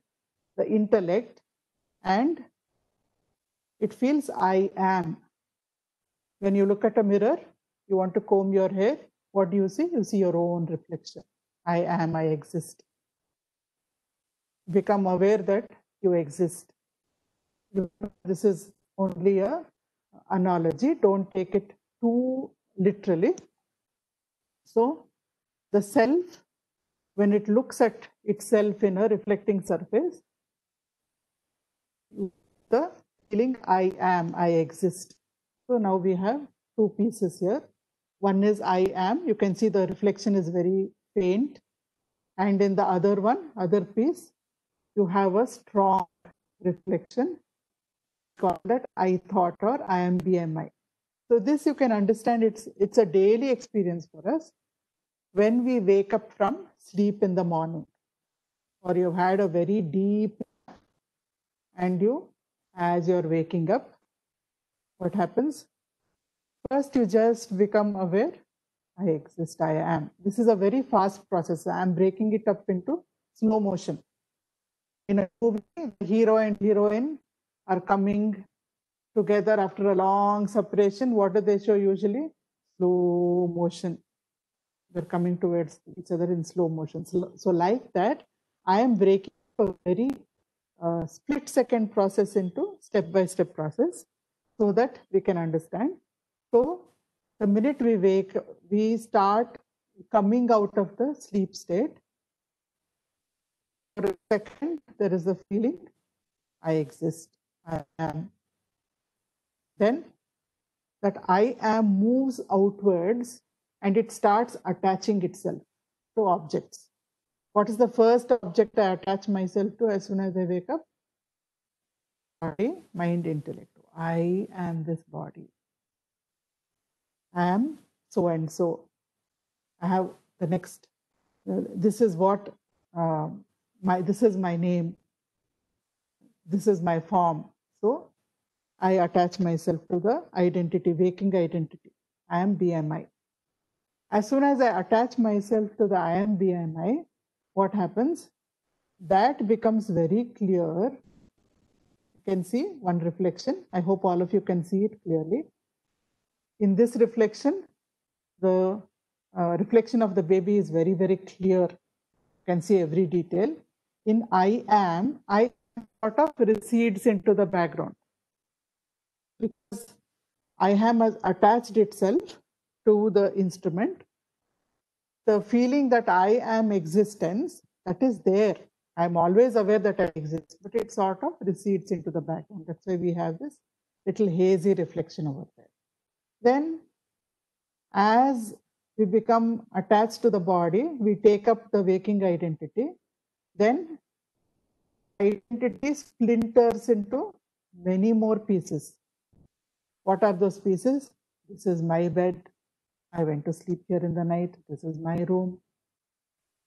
A: the intellect, and it feels I am. When you look at a mirror, you want to comb your hair, what do you see? You see your own reflection. I am, I exist. Become aware that you exist. This is only a analogy. Don't take it too literally. So the self, when it looks at itself in a reflecting surface, the feeling I am, I exist. So now we have two pieces here. One is I am. You can see the reflection is very faint. And in the other one, other piece, you have a strong reflection called that I thought or I am BMI. So this you can understand, it's a daily experience for us. When we wake up from sleep in the morning, or you've had a very deep nap, and you, as you're waking up, what happens? First, you just become aware, I exist, I am. This is a very fast process. I'm breaking it up into slow motion. In a movie, the hero and heroine are coming together after a long separation. What do they show usually? Slow motion. They're coming towards each other in slow motion. So like that, I am breaking a very split-second process into step-by-step process so that we can understand. So the minute we wake, we start coming out of the sleep state. For a second, there is a feeling, I exist, I am. Then that I am moves outwards and it starts attaching itself to objects. What is the first object I attach myself to as soon as I wake up? Body, mind, intellect. I am this body. I am so and so. I have the next. This is what this is my name. This is my form. So I attach myself to the identity, waking identity. I am BMI. As soon as I attach myself to the I am BMI, what happens? That becomes very clear. You can see one reflection. I hope all of you can see it clearly. In this reflection, the reflection of the baby is very, very clear. You can see every detail. In I am sort of recedes into the background because I am has attached itself to the instrument. The feeling that I am existence, that is there. I'm always aware that I exist, but it sort of recedes into the background. That's why we have this little hazy reflection over there. Then as we become attached to the body, we take up the waking identity. Then identity splinters into many more pieces. What are those pieces? This is my bed. I went to sleep here in the night. This is my room.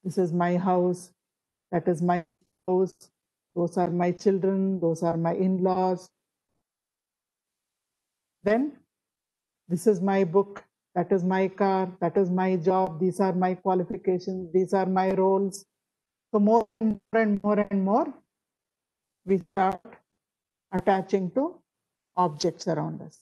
A: This is my house. That is my house, those are my children, those are my in-laws. Then this is my book, that is my car, that is my job, these are my qualifications, these are my roles. So more and more and more and more, we start attaching to objects around us.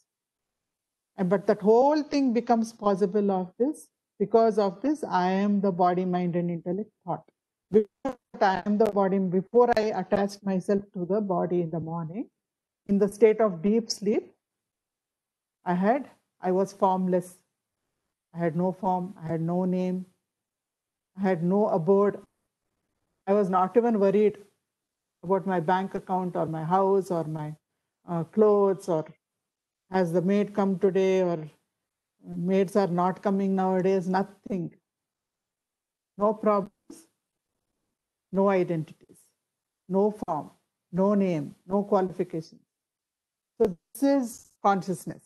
A: But that whole thing becomes possible of this, because of this, I am the body, mind, and intellect thought. Before I am the body, before I attached myself to the body in the morning, in the state of deep sleep, I was formless. I had no form, I had no name, I had no abode. I was not even worried about my bank account or my house or my clothes, or has the maid come today, or maids are not coming nowadays, nothing. No problems, no identities, no form, no name, no qualification. So this is consciousness.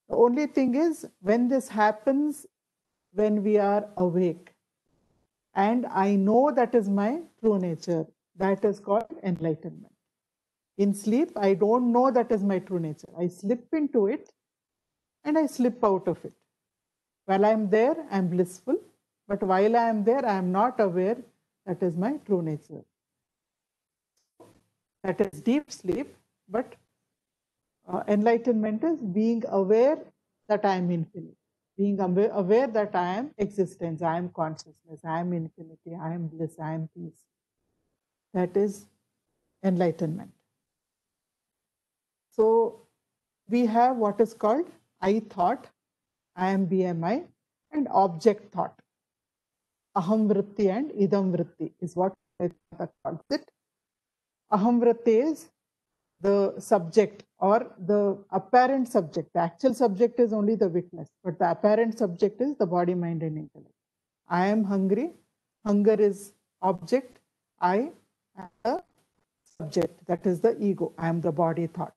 A: The only thing is, when this happens, when we are awake, and I know that is my true nature, that is called enlightenment. In sleep, I don't know that is my true nature. I slip into it and I slip out of it. While I am there, I am blissful. But while I am there, I am not aware that is my true nature. That is deep sleep. But enlightenment is being aware that I am infinite. Being aware that I am existence, I am consciousness, I am infinity, I am bliss, I am peace. That is enlightenment. So we have what is called I thought, I am BMI, and object thought. Aham vritti and idam vritti is what Vedanta calls it. Aham vritti is the subject or the apparent subject. The actual subject is only the witness, but the apparent subject is the body, mind, and intellect. I am hungry. Hunger is object. I am the subject. That is the ego. I am the body thought.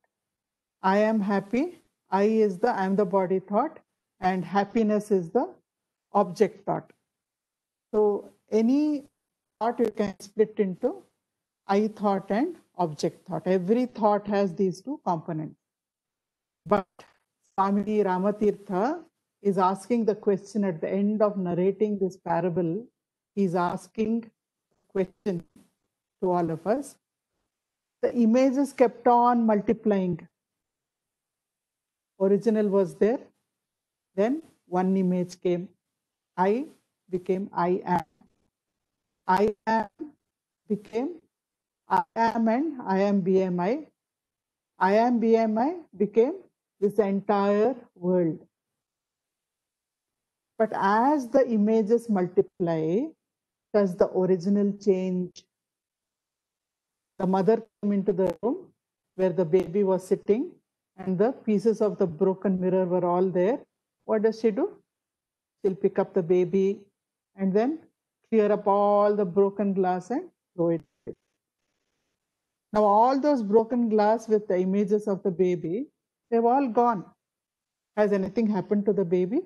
A: I am happy. I am the body thought, and happiness is the object thought. So any thought you can split into I thought and object thought. Every thought has these two components. But Swami Ramatirtha is asking the question at the end of narrating this parable. He's asking a question to all of us. The images kept on multiplying. Original was there. Then one image came. I became I am. I am became I am and I am BMI. I am BMI became this entire world. But as the images multiply, does the original change? The mother came into the room where the baby was sitting and the pieces of the broken mirror were all there. What does she do? She'll pick up the baby and then clear up all the broken glass and throw it. Now all those broken glass with the images of the baby, they've all gone. Has anything happened to the baby?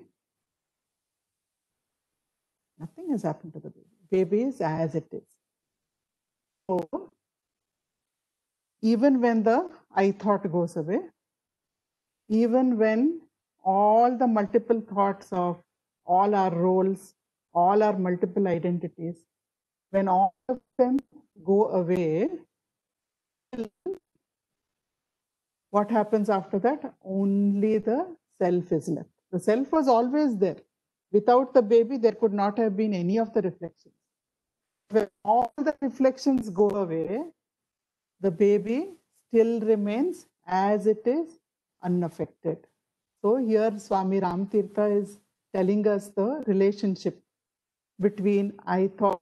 A: Nothing has happened to the baby. Baby is as it is. So even when the I thought goes away, even when all the multiple thoughts of all our roles, all our multiple identities, when all of them go away, what happens after that? Only the self is left. The self was always there. Without the baby, there could not have been any of the reflections. When all the reflections go away, the baby still remains as it is, unaffected. So here Swami Ramatirtha is telling us the relationship between I thought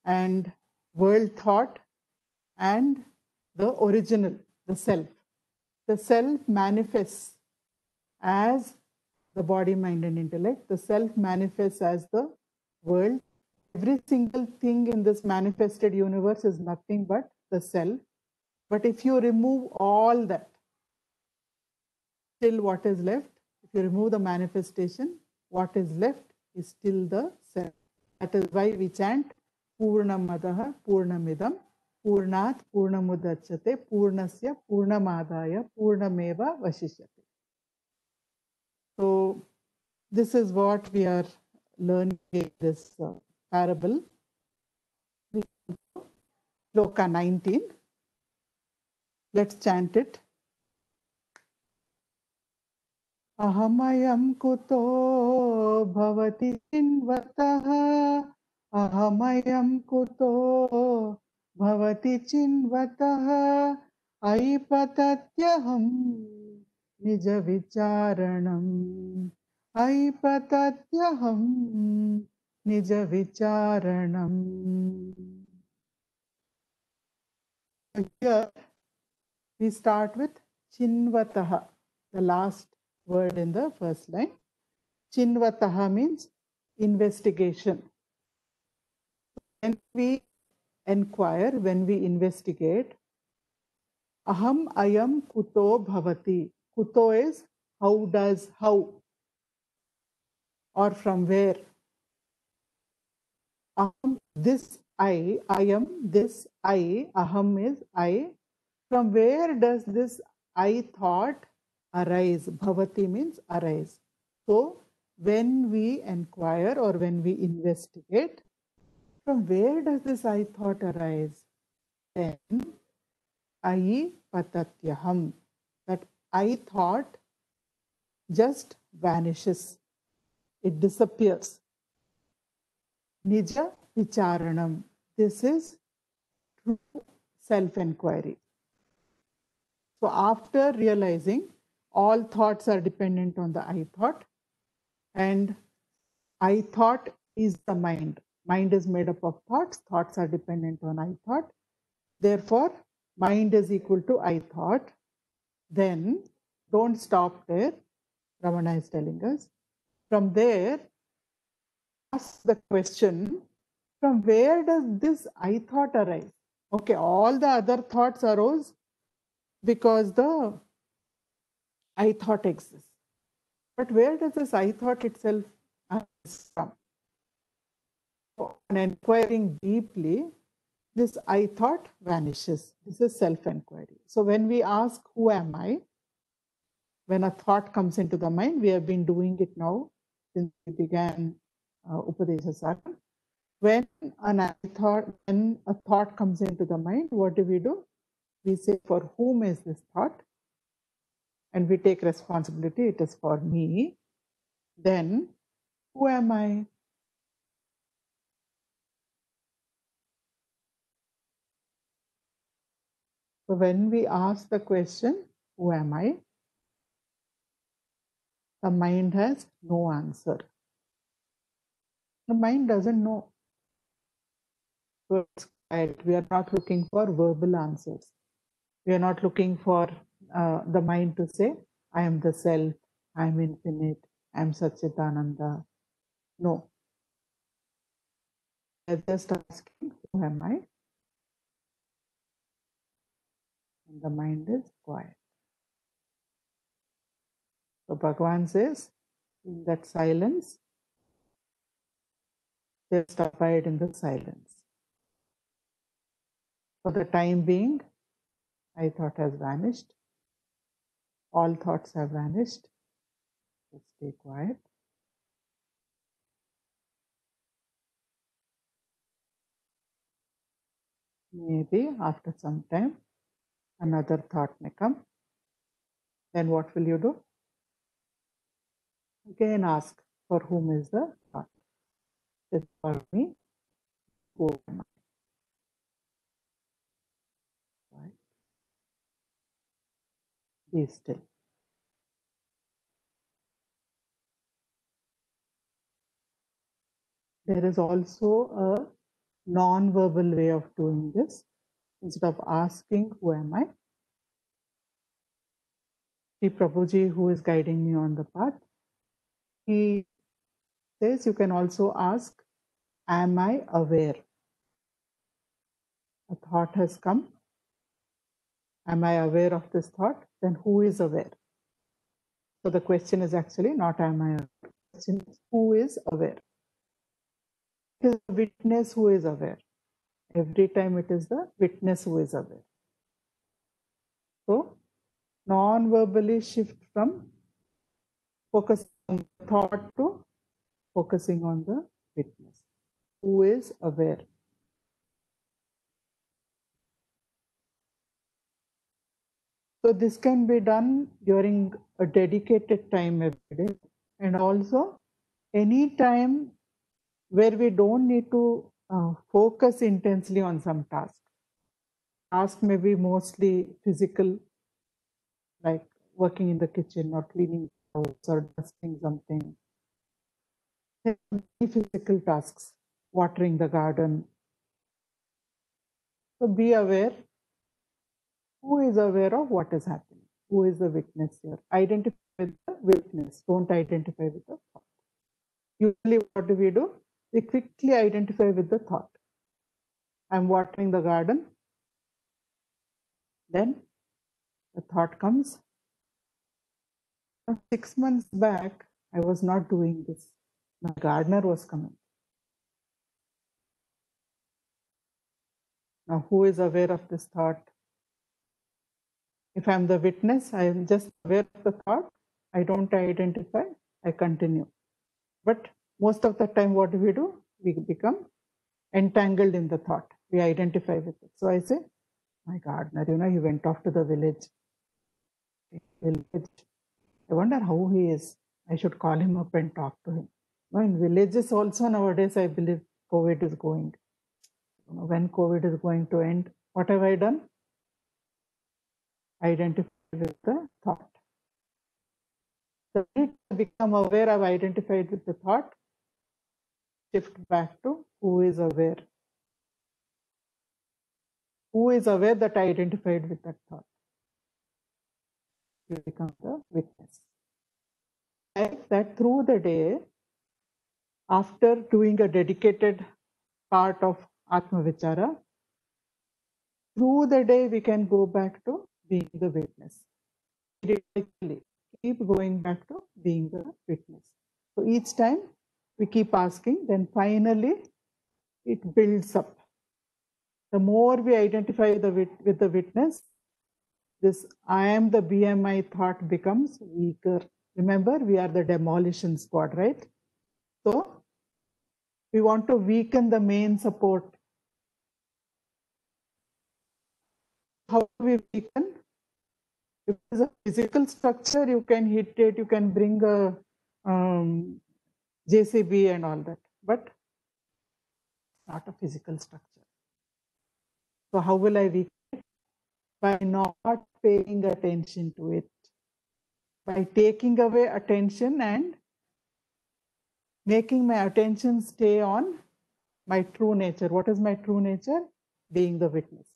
A: and world thought and the original, the self. The self manifests as the body, mind, and intellect. The self manifests as the world. Every single thing in this manifested universe is nothing but the self. But if you remove all that, still what is left? If you remove the manifestation, what is left is still the self. That is why we chant पूर्णमदः पूर्णमिदं पूर्णात् पूर्णमुदच्यते पूर्णस्य पूर्णमादाय पूर्णमेवावशिष्यते. So this is what we are learning in this parable. Shloka 19. Let's chant it. Ahamayam kuto bhavati chinvatah. Ahamayam kuto bhavati chinvatah. Aipatatyaham nija vicharanam. Aipatatyaham nija vicharanam. Here we start with chinvatah, the last word in the first line. Chinvataha means investigation. When we inquire, when we investigate, aham ayam kuto bhavati. Kuto is how does, how, or from where. Aham, this I am, this I, aham is I. From where does this I thought arise? Bhavati means arise. So, when we inquire or when we investigate, from where does this I thought arise? Then, I patatyaham, that I thought just vanishes. It disappears. Nija vicharanam. This is true self-inquiry. So after realizing all thoughts are dependent on the I thought, and I thought is the mind. Mind is made up of thoughts. Thoughts are dependent on I thought. Therefore, mind is equal to I thought. Then don't stop there. Ramana is telling us. From there, ask the question, from where does this I thought arise? Okay, all the other thoughts arose because the I thought exists. But where does this I thought itself arise from? On inquiring deeply, this I thought vanishes. This is self-inquiry. So when we ask, who am I? When a thought comes into the mind, we have been doing it now since we began Upadesha Saram. When a thought comes into the mind, what do? We say, for whom is this thought? And we take responsibility, it is for me. Then, who am I? So when we ask the question, who am I? The mind has no answer. The mind doesn't know. So it's quiet. We are not looking for verbal answers. We are not looking for the mind to say, I am the self, I am infinite, I am Satchitananda. No. We are just asking, who am I? And the mind is quiet. So Bhagavan says, in that silence, just abide in the silence. For the time being, I thought has vanished. All thoughts have vanished. Just stay quiet. Maybe after some time, another thought may come. Then what will you do? Again ask, for whom is the thought? It is for me. Who am I? Right? Be still. There is also a non-verbal way of doing this. Instead of asking, who am I? Sri Prabhuji, who is guiding me on the path, he says you can also ask, am I aware? A thought has come. Am I aware of this thought? Then who is aware? So the question is actually not am I aware. The question is who is aware? It is the witness who is aware. Every time it is the witness who is aware. So, non-verbally shift from focusing on the thought to focusing on the witness who is aware. So this can be done during a dedicated time every day, and also any time where we don't need to focus intensely on some task. Task may be mostly physical, like working in the kitchen or cleaning the house or dusting something. Many physical tasks, watering the garden. So be aware. Who is aware of what is happening? Who is the witness here? Identify with the witness. Don't identify with the thought. Usually what do? We quickly identify with the thought. I'm watering the garden. Then the thought comes. 6 months back, I was not doing this. My gardener was coming. Now, who is aware of this thought? If I'm the witness, I am just aware of the thought. I don't identify, I continue. But most of the time, what do? We become entangled in the thought. We identify with it. So I say, my gardener, he went off to the village. I wonder how he is. I should call him up and talk to him. In villages also nowadays, I believe COVID is going. When COVID is going to end, what have I done? Identify with the thought. So we need to become aware of identified with the thought, shift back to who is aware. Who is aware that I identified with that thought? You become the witness. Like that through the day, after doing a dedicated part of Atma Vichara, through the day we can go back to being the witness. Keep going back to being the witness. So each time we keep asking, then finally it builds up. The more we identify with the witness, this I am the BMI thought becomes weaker. Remember, we are the demolition squad, right? So we want to weaken the main support. How do we weaken? If it's a physical structure, you can hit it, you can bring a JCB and all that, but not a physical structure. So how will I weaken it? By not paying attention to it. By taking away attention and making my attention stay on my true nature. What is my true nature? Being the witness.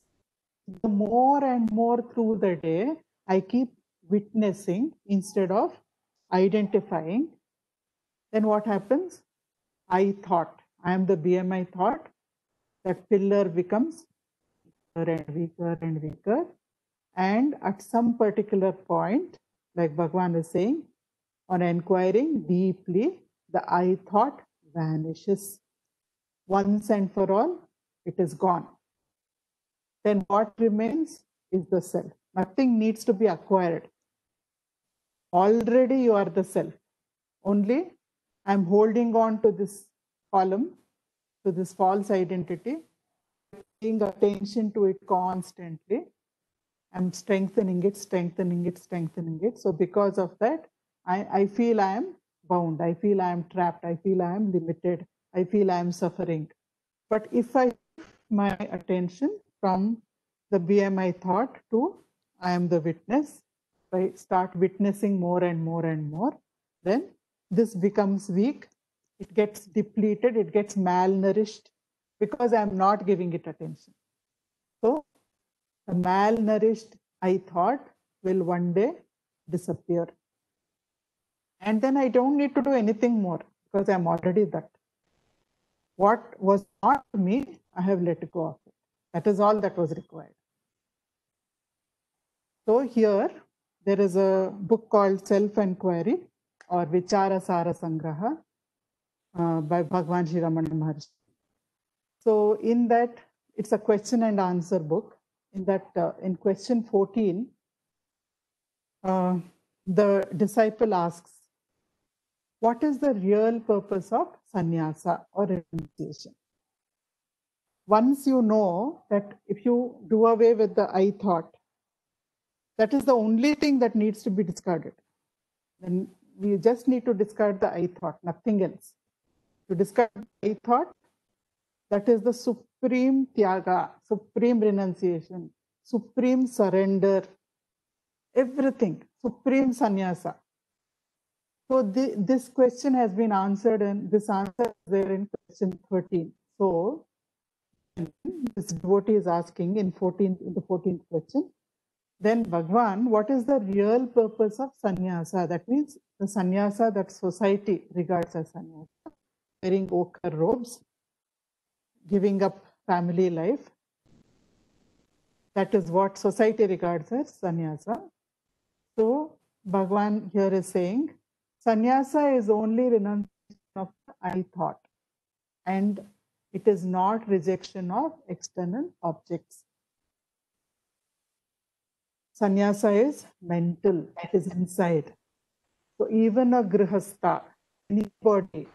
A: The more and more through the day, I keep witnessing instead of identifying. Then what happens? I thought, I am the BMI thought, that pillar becomes weaker and weaker and weaker. And at some particular point, like Bhagavan is saying, on inquiring deeply, the I thought vanishes. Once and for all, it is gone. Then what remains is the self. Nothing needs to be acquired. Already you are the self. Only I'm holding on to this column, to this false identity, paying attention to it constantly. I'm strengthening it, strengthening it, strengthening it. So because of that, I feel I am bound. I feel I am trapped. I feel I am limited. I feel I am suffering. But if I shift my attention from the BMI thought to I am the witness, I start witnessing more and more and more, then this becomes weak. It gets depleted. It gets malnourished because I am not giving it attention. So the malnourished I thought will one day disappear. And then I don't need to do anything more because I'm already that. What was not me, I have let go of it. That is all that was required. So here, there is a book called Self-Enquiry or Vichara Sara Sangraha by Bhagavan Sri Ramana Maharshi. So in that, it's a question and answer book. In that, in question 14, the disciple asks, what is the real purpose of sannyasa or renunciation? Once you know that if you do away with the I thought, that is the only thing that needs to be discarded. Then we just need to discard the I thought, nothing else. To discard the I thought, that is the supreme tyaga, supreme renunciation, supreme surrender, everything, supreme sannyasa. So this question has been answered, and this answer is there in question 13. So this devotee is asking in the 14th question, then Bhagwan, what is the real purpose of sannyasa? That means the sannyasa that society regards as sannyasa, wearing ochre robes, giving up family life. That is what society regards as sannyasa. So Bhagwan here is saying, sannyasa is only renunciation of the I thought, and it is not rejection of external objects. Sannyasa is mental, it is inside. So even a grihastha, anybody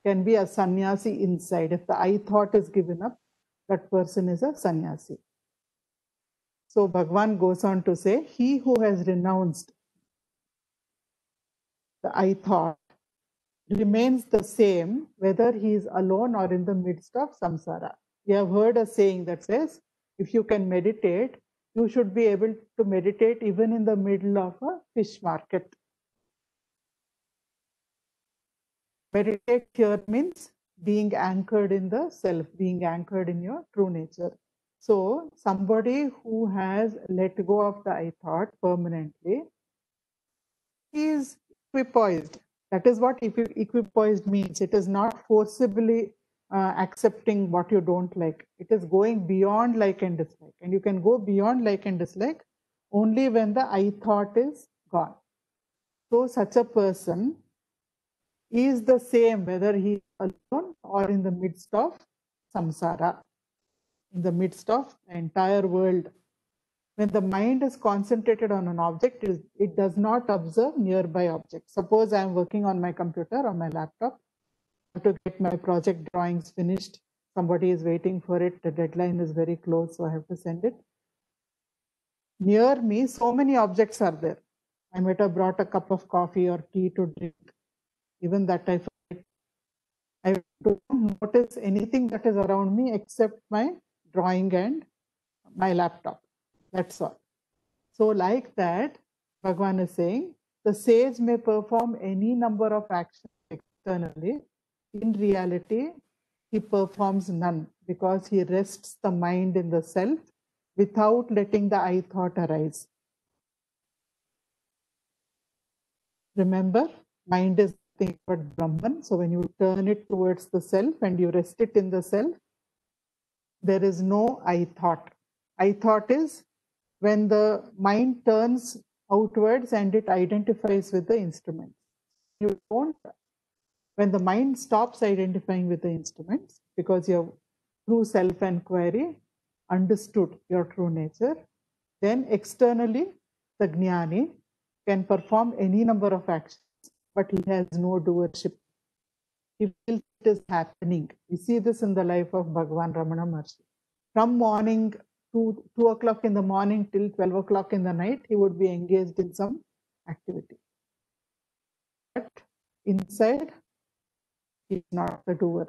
A: can be a sannyasi inside. If the I thought is given up, that person is a sannyasi. So Bhagwan goes on to say, he who has renounced the I thought remains the same whether he is alone or in the midst of samsara. You have heard a saying that says, if you can meditate, you should be able to meditate even in the middle of a fish market. Meditate here means being anchored in the self, being anchored in your true nature. So somebody who has let go of the I thought permanently, he is equipoised. That is what equipoised means. It is not forcibly accepting what you don't like. It is going beyond like and dislike. And you can go beyond like and dislike only when the I thought is gone. So such a person is the same whether he is alone or in the midst of samsara, in the midst of the entire world. When the mind is concentrated on an object, it does not observe nearby objects. Suppose I am working on my computer or my laptop, I have to get my project drawings finished. Somebody is waiting for it. The deadline is very close, so I have to send it. Near me, so many objects are there. I might have brought a cup of coffee or tea to drink. Even that I forget. I don't notice anything that is around me except my drawing and my laptop. That's all. So like that, Bhagwan is saying, the sage may perform any number of actions externally. In reality, he performs none because he rests the mind in the self without letting the I thought arise. Remember, mind is nothing but Brahman. So when you turn it towards the self and you rest it in the self, there is no I thought. I thought is when the mind turns outwards and it identifies with the instruments. You don't, when the mind stops identifying with the instruments because you have through self-enquiry understood your true nature, then externally the jnani can perform any number of actions, but he has no doership. He feels it is happening. We see this in the life of Bhagavan Ramana Maharshi. From morning 2 o'clock in the morning till 12 o'clock in the night, he would be engaged in some activity. But inside, he is not the doer.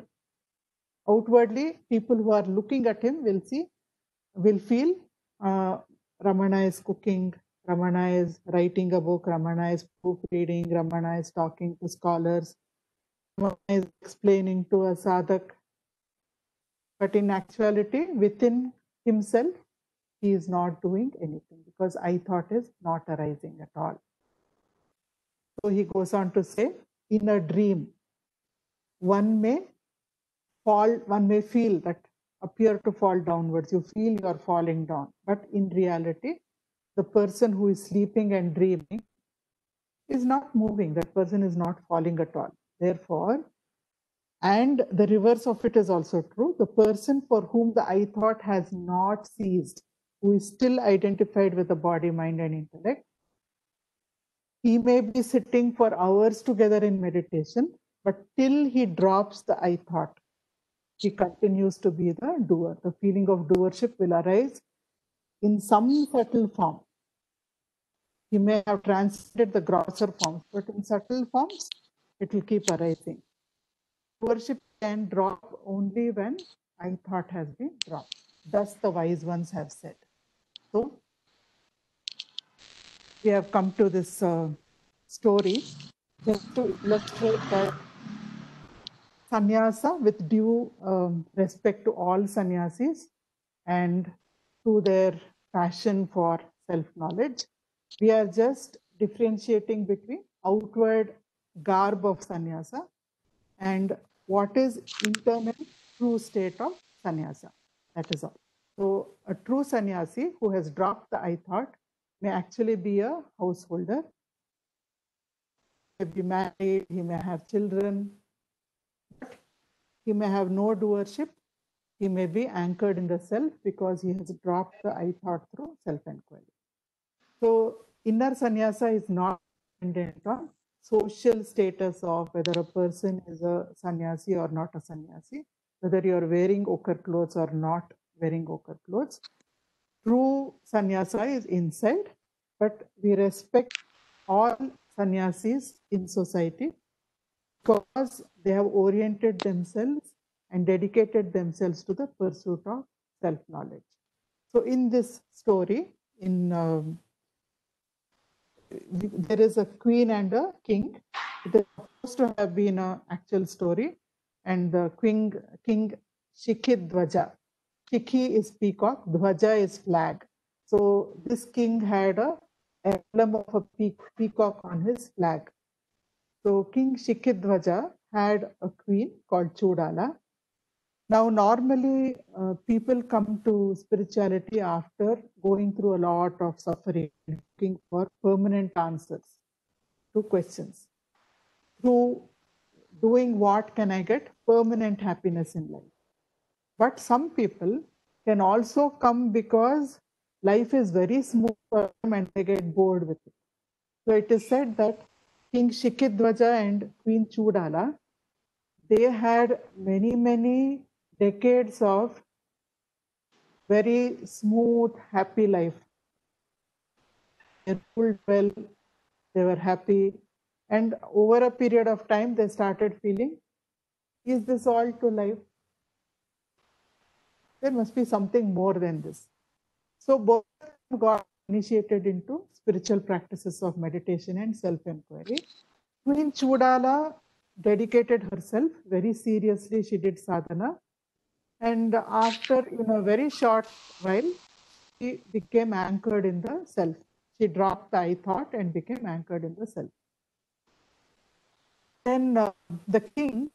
A: Outwardly, people who are looking at him will feel Ramana is cooking, Ramana is writing a book, Ramana is proofreading, Ramana is talking to scholars, Ramana is explaining to a sadhak. But in actuality, within himself, he is not doing anything because I thought is not arising at all. So he goes on to say, in a dream, one may feel that appear to fall downwards. You feel you are falling down. But in reality, the person who is sleeping and dreaming is not moving. That person is not falling at all. Therefore, And the reverse of it is also true. The person for whom the I thought has not ceased, who is still identified with the body, mind, and intellect, he may be sitting for hours together in meditation, but till he drops the I thought, he continues to be the doer. The feeling of doership will arise in some subtle form. He may have transcended the grosser forms, but in subtle forms, it will keep arising. Doership can drop only when I thought has been dropped. Thus the wise ones have said. So we have come to this story just to illustrate that sannyasa, with due respect to all sannyasis and to their passion for self-knowledge, we are just differentiating between outward garb of sannyasa and what is internal true state of sannyasa. That is all. So a true sannyasi who has dropped the I thought may actually be a householder. He may be married, he may have children, but he may have no doership. He may be anchored in the self because he has dropped the I thought through self-inquiry. So inner sannyasa is not dependent on social status of whether a person is a sannyasi or not a sannyasi, whether you are wearing ochre clothes or not wearing ochre clothes. True sannyasa is inside, but we respect all sannyasis in society because they have oriented themselves and dedicated themselves to the pursuit of self-knowledge. So in this story, there is a queen and a king. It is supposed to have been an actual story. And the king Shikhidwaja. Shikhi is peacock, Dwaja is flag. So this king had a emblem of a peacock on his flag. So King Shikhidwaja had a queen called Chudala. Now, normally people come to spirituality after going through a lot of suffering, looking for permanent answers to questions. Through doing what can I get permanent happiness in life? But some people can also come because life is very smooth for them and they get bored with it. So it is said that King Shikhidwaja and Queen Chudala, they had many decades of very smooth, happy life. They ruled well, they were happy. And over a period of time, they started feeling, is this all to life? There must be something more than this. So both got initiated into spiritual practices of meditation and self-inquiry. Queen Chudala dedicated herself very seriously. She did sadhana. And after a very short while, she became anchored in the self. She dropped the I thought and became anchored in the self. Then the king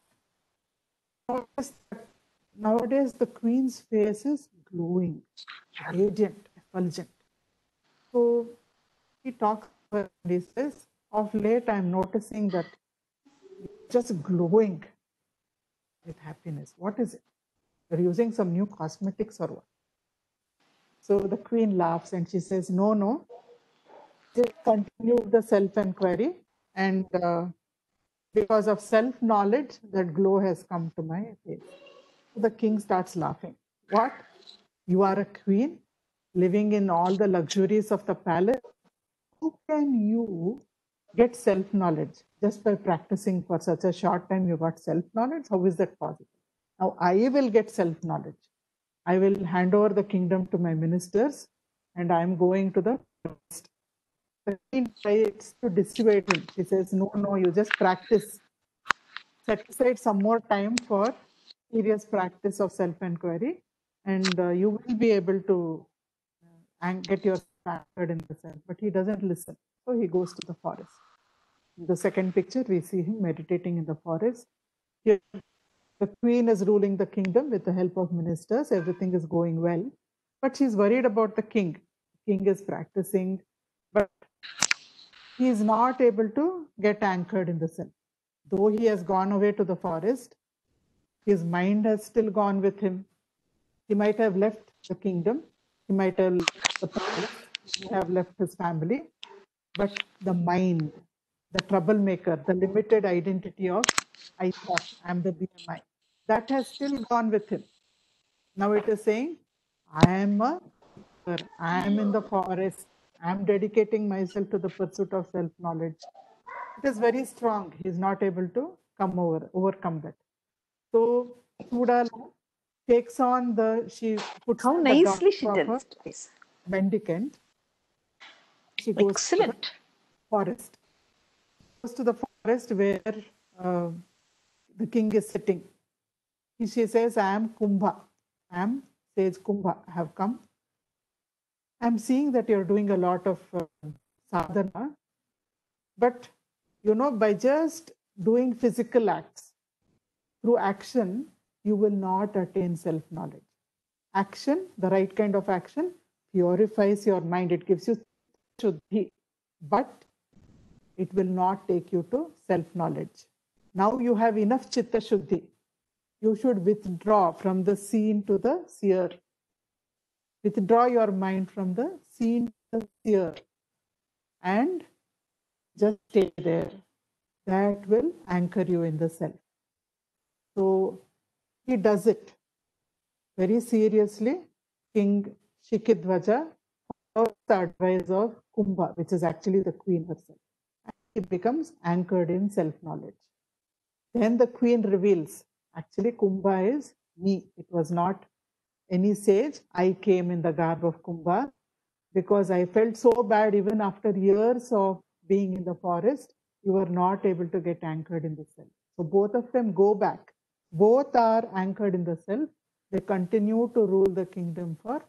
A: noticed that nowadays the queen's face is glowing, radiant, effulgent. So he talks and he says, of late I'm noticing that it's just glowing with happiness. What is it? You're using some new cosmetics or what? So the queen laughs and she says, no, just continue the self-inquiry, and because of self-knowledge, that glow has come to my face. So the king starts laughing. What? You are a queen living in all the luxuries of the palace. How can you get self-knowledge just by practicing for such a short time? You got self-knowledge. How is that possible? Now I will get self-knowledge. I will hand over the kingdom to my ministers and I am going to the forest. The queen tries to dissuade him. She says, no, you just practice. Set aside some more time for serious practice of self-inquiry and you will be able to get yourself anchored in the self. But he doesn't listen. So he goes to the forest. In the second picture, we see him meditating in the forest. Here, the queen is ruling the kingdom with the help of ministers. Everything is going well. But she's worried about the king. The king is practicing, but he is not able to get anchored in the self. Though he has gone away to the forest, His mind has still gone with him. He might have left the kingdom. He might have left the palace. He may have left his family. But the mind, the troublemaker, the limited identity of I thought, I am the BMI, that has still gone with him. Now it is saying, I am in the forest. I am dedicating myself to the pursuit of self-knowledge. It is very strong. He is not able to overcome that. So Chudala takes on she puts
E: How
A: on
E: nicely
A: the
E: she
A: garb of
E: tells
A: a
E: this.
A: mendicant. She goes
E: Excellent.
A: to the forest. Goes to the forest where the king is sitting. She says, I am Kumbha. I am sage Kumbha. I have come. I am seeing that you are doing a lot of sadhana. But, by just doing physical acts, through action, you will not attain self-knowledge. Action, the right kind of action, purifies your mind. It gives you shuddhi, but it will not take you to self-knowledge. Now you have enough chitta shuddhi. You should withdraw from the seen to the seer. Withdraw your mind from the seen to the seer and just stay there. That will anchor you in the self. So he does it very seriously. King Shikidvaja follows the advice of Kumbha, which is actually the queen herself. And he becomes anchored in self-knowledge. Then the queen reveals, actually Kumbha is me. It was not any sage. I came in the garb of Kumbha because I felt so bad even after years of being in the forest, you were not able to get anchored in the self. So both of them go back. Both are anchored in the self. They continue to rule the kingdom for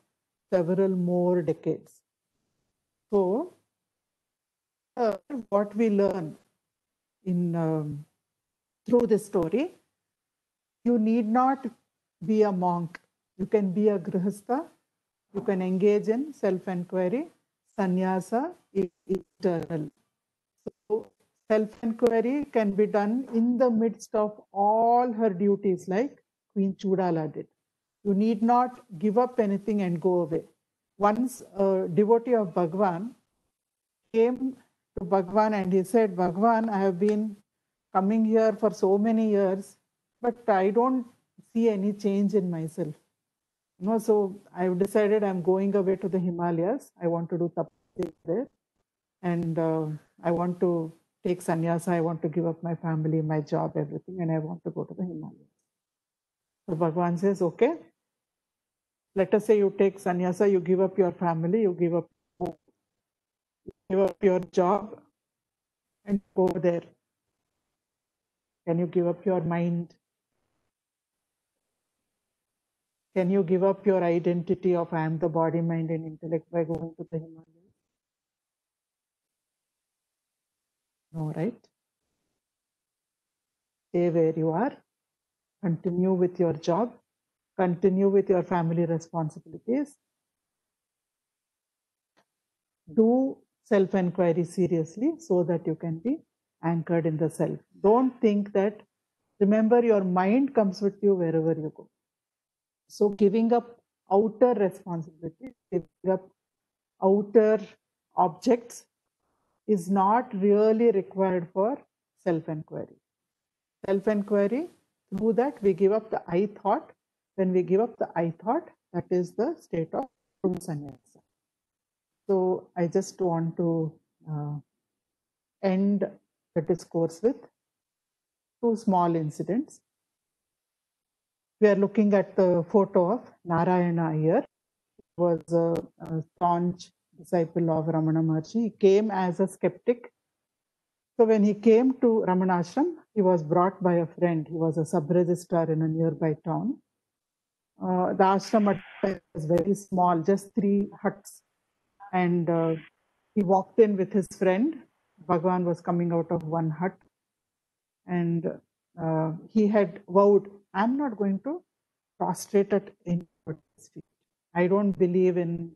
A: several more decades. So what we learn in through this story, you need not be a monk. You can be a grihastha. You can engage in self-enquiry. Sannyasa is eternal. So self-enquiry can be done in the midst of all her duties, like Queen Chudala did. You need not give up anything and go away. Once a devotee of Bhagwan came to Bhagwan and he said, Bhagwan, I have been coming here for so many years, but I don't see any change in myself. So I've decided I'm going away to the Himalayas. I want to do tapasya there. And I want to take sannyasa. I want to give up my family, my job, everything. And I want to go to the Himalayas. So Bhagwan says, okay. Let us say you take sannyasa, you give up your family, you give up your job and go there. Can you give up your mind? Can you give up your identity of I am the body, mind, and intellect by going to the Himalayas? No, right? Stay where you are. Continue with your job. Continue with your family responsibilities. Do self-enquiry seriously so that you can be anchored in the self. Don't think that, remember, your mind comes with you wherever you go. So giving up outer responsibilities, giving up outer objects is not really required for self-enquiry. Self-enquiry, through that we give up the I thought. When we give up the I thought, that is the state of sannyasa. So I just want to end the discourse with two small incidents. We are looking at the photo of Narayana Iyer. He was a staunch disciple of Ramana Maharshi. He came as a skeptic. So when he came to Ramana Ashram, he was brought by a friend. He was a sub-registrar in a nearby town. The ashram was very small, just 3 huts. And he walked in with his friend. Bhagwan was coming out of one hut. And he had vowed, I'm not going to prostrate at anybody's feet. I don't believe in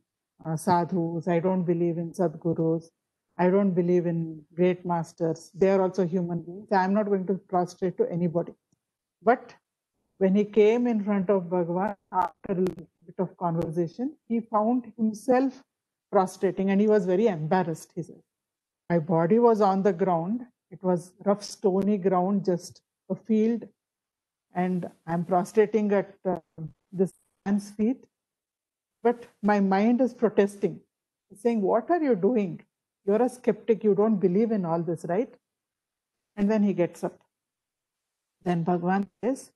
A: sadhus. I don't believe in sadgurus. I don't believe in great masters. They are also human beings. I'm not going to prostrate to anybody. But When he came in front of Bhagavan after a bit of conversation, he found himself prostrating and he was very embarrassed. He said, my body was on the ground. It was rough, stony ground, just a field. And I'm prostrating at this man's feet. But my mind is protesting, saying, what are you doing? You're a skeptic. You don't believe in all this, right? And then he gets up. Then Bhagavan says,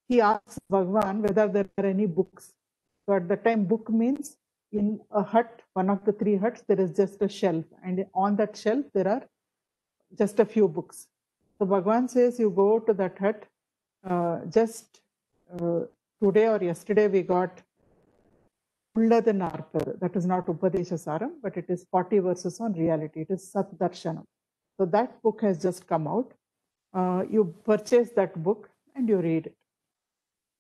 A: he asks Bhagavan whether there are any books. So at the time, book means in a hut, one of the 3 huts, there is just a shelf. And on that shelf, there are just a few books. So Bhagavan says, you go to that hut. Today or yesterday, we got Ulladu Narpadu. That is not Upadesha Saram, but it is 40 verses on reality. It is Sat Darshanam. So that book has just come out. You purchase that book and you read it.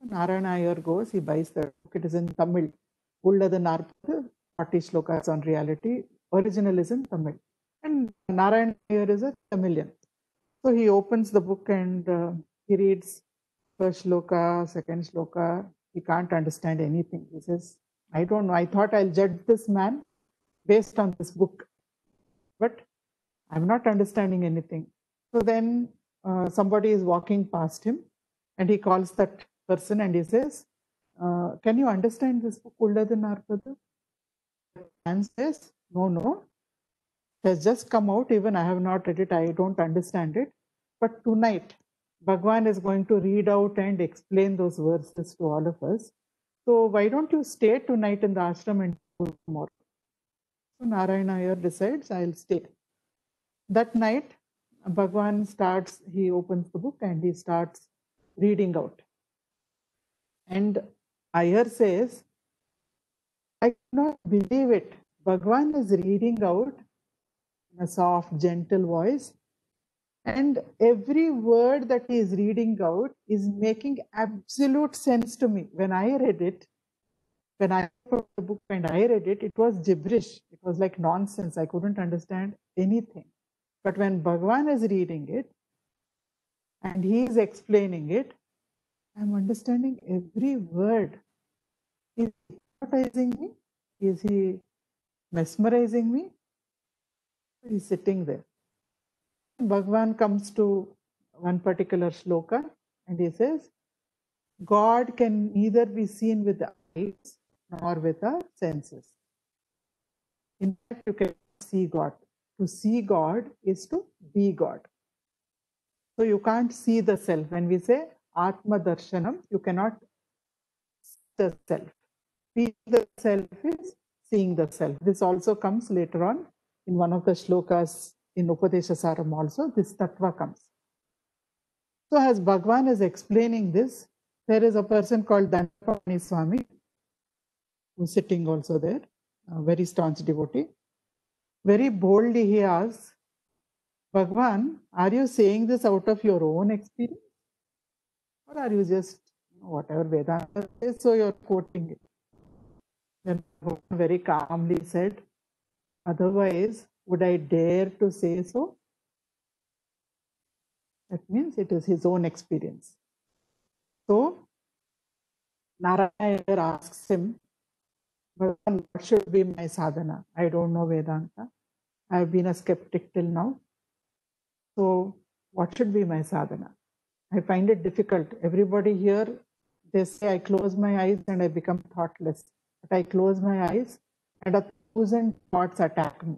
A: Narayana Iyer goes, he buys the book. It is in Tamil. Ulladu Narpadu, 40 slokas on reality. Original is in Tamil. And Narayana Iyer is a Tamilian. So he opens the book and he reads first shloka, second shloka. He can't understand anything. He says, I don't know. I thought I'll judge this man based on this book. But I'm not understanding anything. So then somebody is walking past him and he calls that person and he says, can you understand this book, Ulladu Narpadu? The man says, no. It has just come out. Even I have not read it. I don't understand it. But tonight, Bhagavan is going to read out and explain those verses to all of us. So why don't you stay tonight in the ashram and do more? So Narayana Iyer decides, I'll stay. That night, Bhagavan he opens the book and he starts reading out. And Iyer says, I cannot believe it. Bhagavan is reading out in a soft, gentle voice. And every word that he is reading out is making absolute sense to me. When I read it, when I put the book and I read it, it was gibberish. It was like nonsense. I couldn't understand anything. But when Bhagavan is reading it and he is explaining it, I'm understanding every word. Is he hypnotizing me? Is he mesmerizing me? He's sitting there. Bhagavan comes to one particular shloka and he says, God can neither be seen with the eyes nor with the senses. In fact, you can see God. To see God is to be God. So you can't see the self. When we say Atma Darshanam, you cannot see the self. See the self is seeing the self. This also comes later on in one of the shlokas in Upadesha Saram also, this tattva comes. So as Bhagavan is explaining this, there is a person called Dandapani Swami, who is sitting also there, a very staunch devotee. Very boldly he asks, Bhagavan, are you saying this out of your own experience? Or are you just, whatever Vedanta says, so you're quoting it? Then Bhagavan very calmly said, otherwise, would I dare to say so? That means it is his own experience. So, Narayana asks him, Bhagavan, what should be my sadhana? I don't know Vedanta. I have been a skeptic till now. So, what should be my sadhana? I find it difficult. Everybody here, they say I close my eyes and I become thoughtless. But I close my eyes and 1,000 thoughts attack me.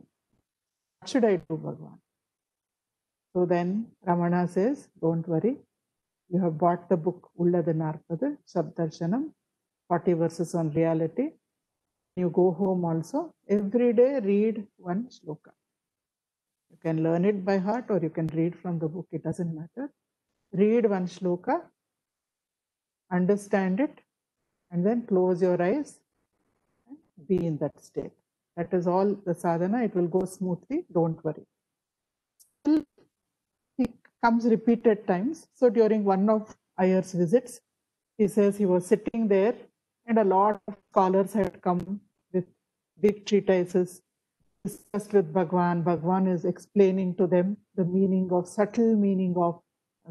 A: What should I do, Bhagavan? So then Ramana says, don't worry. You have bought the book Ulladu Narpadu, Shabdarshanam, 40 verses on reality. You go home also. Every day read one shloka. You can learn it by heart or you can read from the book. It doesn't matter. Read one shloka, understand it, and then close your eyes and be in that state. That is all the sadhana. It will go smoothly. Don't worry. Still, he comes repeated times. So during one of Iyer's visits, he says he was sitting there and a lot of scholars had come with big treatises, discussed with Bhagavan. Bhagavan is explaining to them the meaning of, subtle meaning of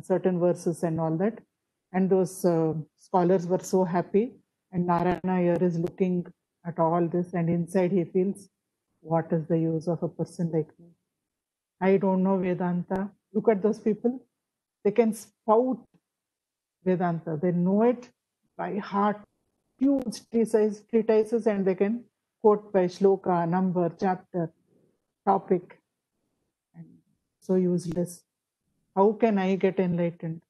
A: certain verses and all that. And those scholars were so happy. And Narayana here is looking at all this, and inside he feels, what is the use of a person like me? I don't know Vedanta. Look at those people. They can spout Vedanta. They know it by heart, huge treatises, and they can quote by shloka, number, chapter, topic. And so useless. How can I get enlightened?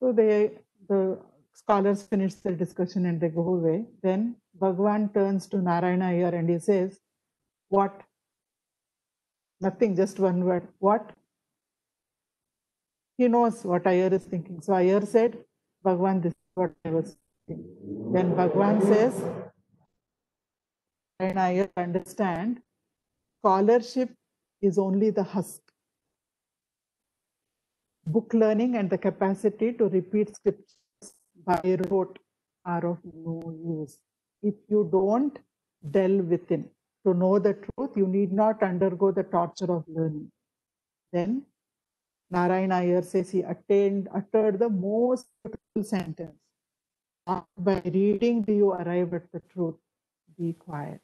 A: So the scholars finish the discussion and they go away. Then Bhagavan turns to Narayana here and he says, what? Nothing, just one word. What? He knows what Iyer is thinking. So Iyer said, Bhagavan, this is what I was thinking. Then Bhagavan says, and Iyer understand, scholarship is only the husk. Book learning and the capacity to repeat scriptures by rote are of no use. If you don't delve within to know the truth, you need not undergo the torture of learning. Then Narayana Iyer says he uttered the most beautiful sentence. Not by reading do you arrive at the truth. Be quiet.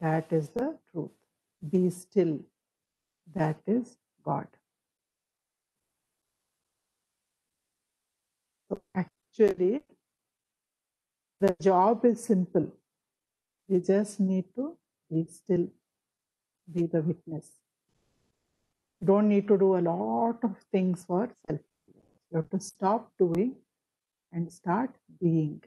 A: That is the truth. Be still. That is God. So actually, the job is simple. We just need to be still, be the witness. You don't need to do a lot of things for self. You have to stop doing and start being.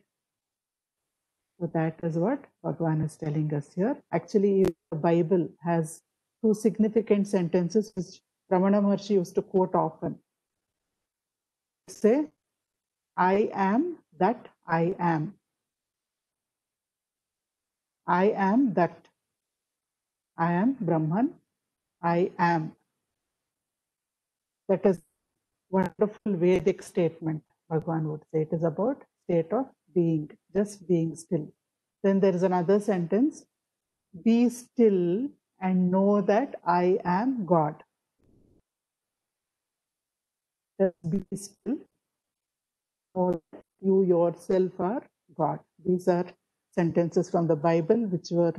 A: So that is what Bhagavan is telling us here. Actually, the Bible has two significant sentences which Ramana Maharshi used to quote often. Say, I am that I am. I am that. I am Brahman. I am. That is wonderful Vedic statement, Bhagavan would say. It is about state of being, just being still. Then there is another sentence, be still and know that I am God. Just be still, know that you yourself are God. These are sentences from the Bible which were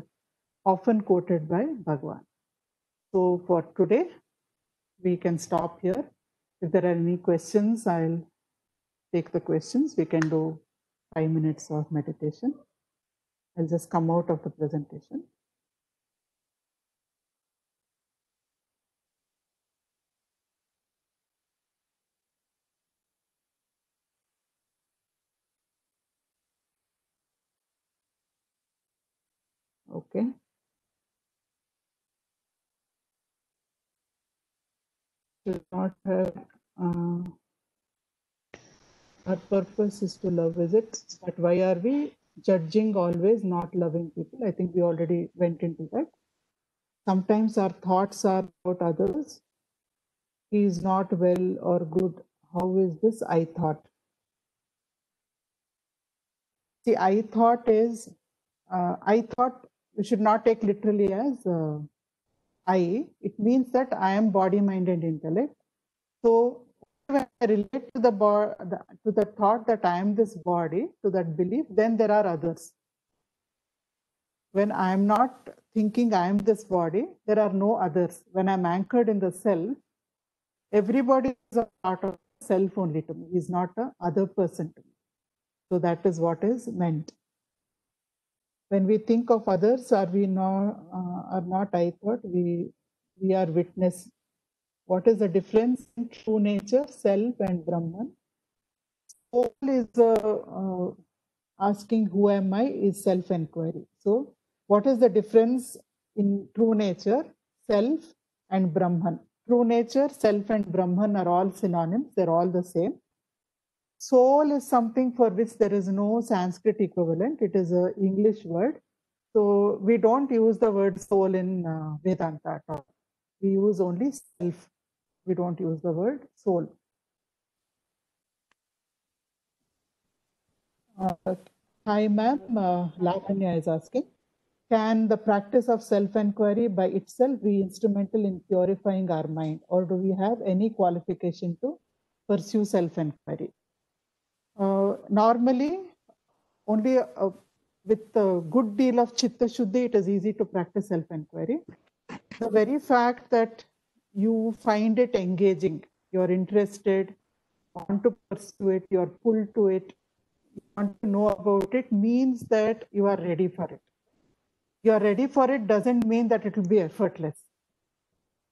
A: often quoted by Bhagavan. So for today, we can stop here. If there are any questions, I'll take the questions. We can do 5 minutes of meditation. I'll just come out of the presentation. Okay. Do not have, our purpose is to love, is it? But why are we judging always, not loving people? I think we already went into that. Sometimes our thoughts are about others. He is not well or good. How is this I thought? See, I thought is, I thought we should not take literally as I. It means that I am body, mind, and intellect. So when I relate to the thought that I am this body, to that belief, then there are others. When I am not thinking I am this body, there are no others. When I'm anchored in the self, everybody is a part of self only to me. He's not a other person to me. So that is what is meant. When we think of others, are not I thought, we are witness. What is the difference in true nature, self and Brahman? Soul is asking who am I is self-inquiry. So what is the difference in true nature, self and Brahman? True nature, self and Brahman are all synonyms. They're all the same. Soul is something for which there is no Sanskrit equivalent. It is an English word. So we don't use the word soul in Vedanta at all. We use only self. We don't use the word soul. Hi, ma'am. Lavanya is asking, can the practice of self-inquiry by itself be instrumental in purifying our mind, or do we have any qualification to pursue self-inquiry. Normally, only with a good deal of Chitta Shuddhi, it is easy to practice self-inquiry. The very fact that you find it engaging, you're interested, want to pursue it, you're pulled to it, you want to know about it, means that you are ready for it. You are ready for it doesn't mean that it will be effortless.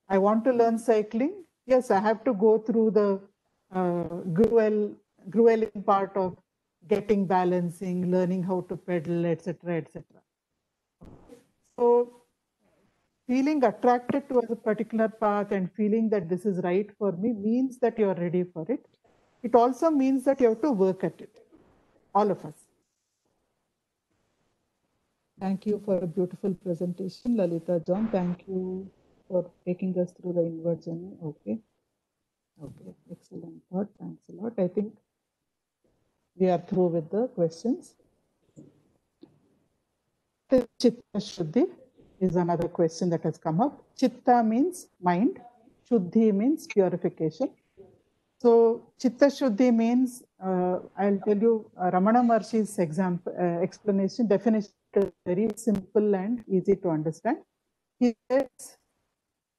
A: I want to learn cycling. Yes, I have to go through the grueling part of getting balancing, learning how to pedal, etc., etc. So feeling attracted to a particular path and feeling that this is right for me means that you are ready for it. It also means that you have to work at it, all of us. Thank you for a beautiful presentation, Lalita John. Thank you for taking us through the inward journey. Okay. Okay, excellent thought. Thanks a lot. I think we are through with the questions. Chitta Shuddhi is another question that has come up. Chitta means mind. Shuddhi means purification. So Chitta Shuddhi means, I'll tell you Ramana Maharshi's explanation, definition is very simple and easy to understand. He says,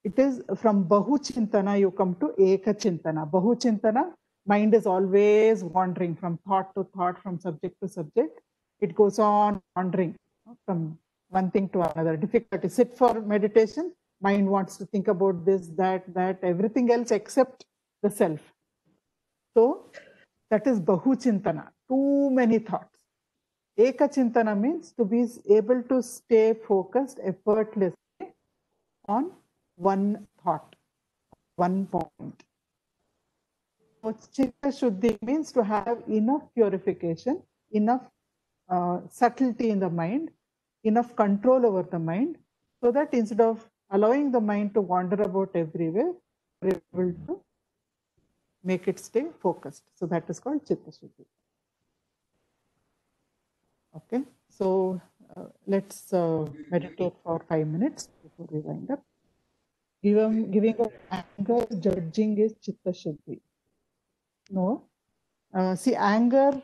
A: it is from Bahu Chintana you come to Eka Chintana. Bahu Chintana, mind is always wandering from thought to thought, from subject to subject. It goes on wandering from one thing to another. Difficult to sit for meditation. Mind wants to think about this, that, everything else except the self. So that is Bahu Chintana, too many thoughts. Eka Chintana means to be able to stay focused effortlessly on one thought, one point. So Chitta Shuddhi means to have enough purification, enough subtlety in the mind, enough control over the mind, so that instead of allowing the mind to wander about everywhere, we're able to make it stay focused. So that is called Chitta Shuddhi. Okay, so let's meditate for 5 minutes before we wind up. Giving up anger, judging is Chitta Shuddhi. No. See, anger,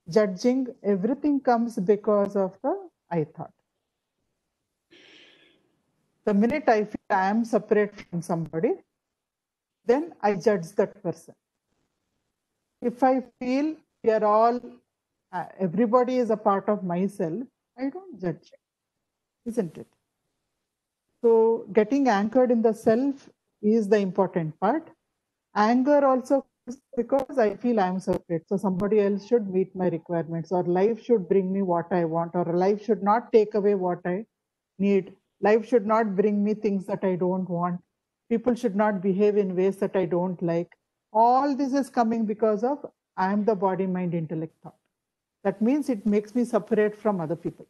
A: judging, everything comes because of the I thought. The minute I feel I am separate from somebody, then I judge that person. If I feel we are all, everybody is a part of myself, I don't judge, isn't it? So getting anchored in the self is the important part. Anger also because I feel I am separate. So somebody else should meet my requirements, or life should bring me what I want, or life should not take away what I need. Life should not bring me things that I don't want. People should not behave in ways that I don't like. All this is coming because of I am the body, mind, intellect, thought. That means it makes me separate from other people.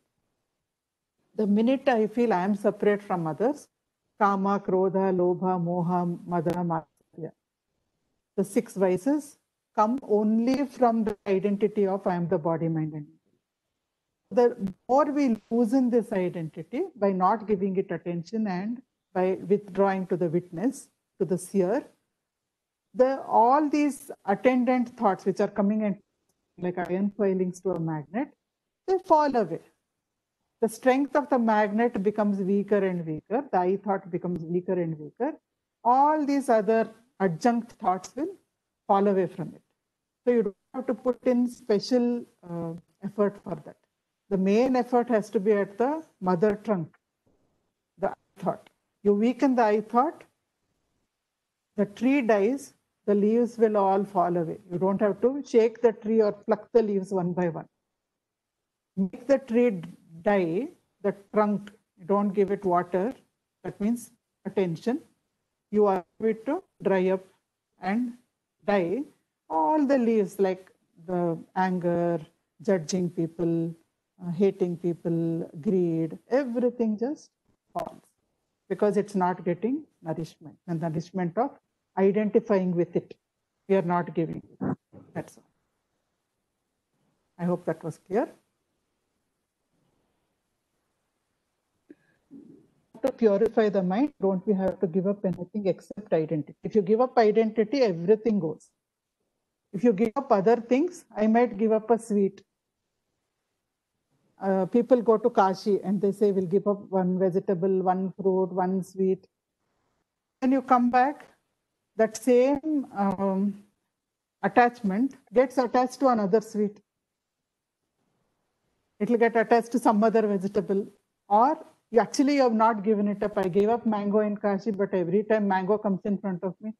A: The minute I feel I am separate from others, Kama, Krodha, Lobha, Moha, Mada, Matsarya, the 6 vices come only from the identity of I am the body, mind, and intellect. The more we loosen this identity by not giving it attention and by withdrawing to the witness, to the seer, all these attendant thoughts which are coming in like iron filings to a magnet, they fall away. The strength of the magnet becomes weaker and weaker. The I thought becomes weaker and weaker. All these other adjunct thoughts will fall away from it. So you don't have to put in special effort for that. The main effort has to be at the mother trunk, the I thought. You weaken the I thought, the tree dies, the leaves will all fall away. You don't have to shake the tree or pluck the leaves one by one. Make the tree die, the trunk, don't give it water, that means attention. You allow it to dry up and die. All the leaves like the anger, judging people, hating people, greed, everything just falls because it's not getting nourishment. The nourishment of identifying with it, we are not giving it. That's all. I hope that was clear. To purify the mind, don't we have to give up anything except identity? If you give up identity, everything goes. If you give up other things, I might give up a sweet. People go to Kashi and they say, we'll give up one vegetable, one fruit, one sweet. When you come back, that same attachment gets attached to another sweet. It will get attached to some other vegetable. Or you actually have not given it up. I gave up mango in Kashi, but every time mango comes in front of me,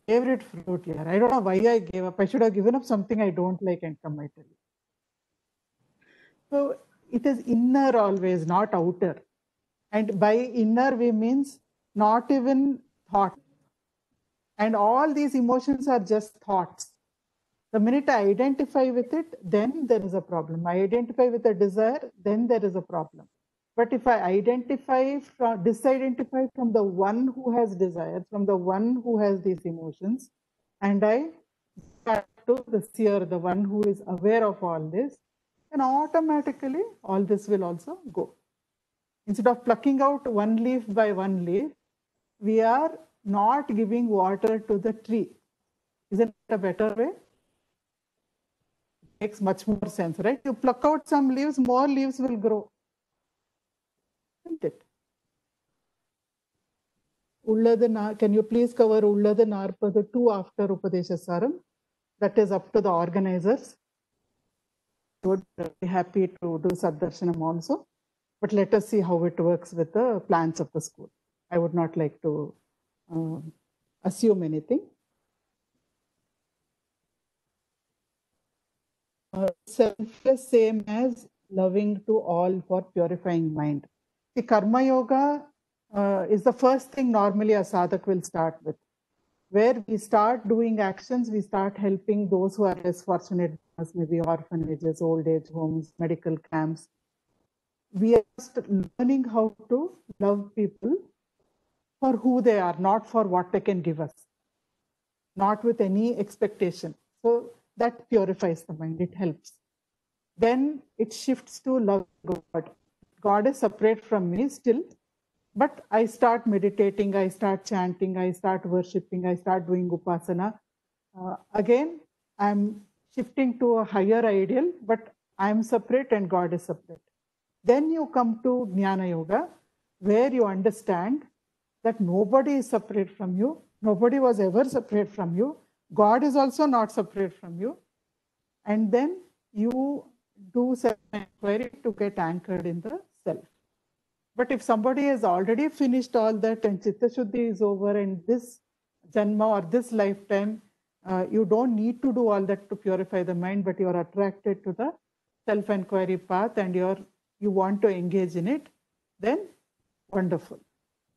A: favorite fruit here. I don't know why I gave up. I should have given up something I don't like and come I tell you. So it is inner always, not outer. And by inner we means not even thought. And all these emotions are just thoughts. The minute I identify with it, then there is a problem. I identify with a desire, then there is a problem. But if I disidentify from the one who has desire, from the one who has these emotions, and I start to the seer, the one who is aware of all this, then automatically all this will also go. Instead of plucking out one leaf by one leaf, we are not giving water to the tree. Isn't it a better way? It makes much more sense, right? You pluck out some leaves, more leaves will grow. Isn't it? Can you please cover Ullada Narpada 2 after Upadesha Saram? That is up to the organizers. I would be happy to do Saddarshanam also. But let us see how it works with the plans of the school. I would not like to assume anything. Selfless, same as loving to all for purifying mind. The Karma Yoga is the first thing normally a sadhak will start with. Where we start doing actions, we start helping those who are less fortunate, as maybe orphanages, old age homes, medical camps. We are just learning how to love people for who they are, not for what they can give us, not with any expectation. So that purifies the mind, it helps. Then it shifts to love God. God is separate from me still, but I start meditating, I start chanting, I start worshipping, I start doing upasana. Again, I'm shifting to a higher ideal, but I'm separate and God is separate. Then you come to Jnana Yoga, where you understand that nobody is separate from you. Nobody was ever separate from you. God is also not separate from you. And then you do self-inquiry to get anchored in the self. But if somebody has already finished all that and Chitta Shuddhi is over and this Janma or this lifetime, you don't need to do all that to purify the mind, but you are attracted to the self-inquiry path and you want to engage in it, then wonderful.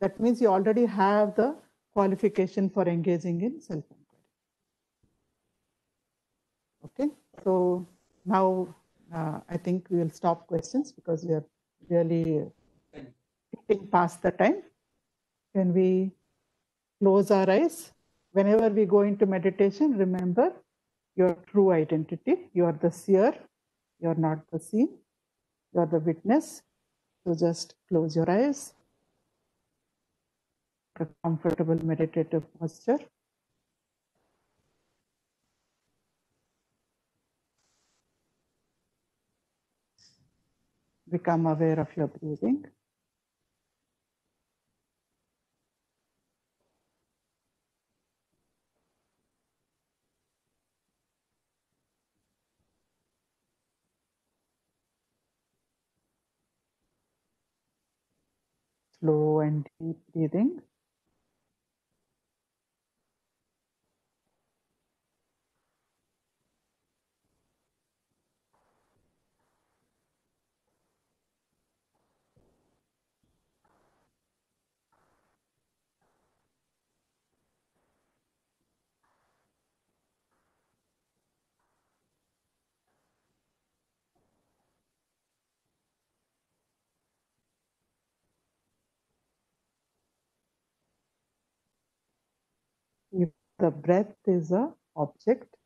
A: That means you already have the qualification for engaging in self-inquiry. Okay, so now I think we will stop questions because we are really getting past the time. Can we close our eyes? Whenever we go into meditation, remember your true identity. You are the seer, you are not the seen, you are the witness. So just close your eyes. A comfortable meditative posture. Become aware of your breathing. Slow and deep breathing. If the breath is an object,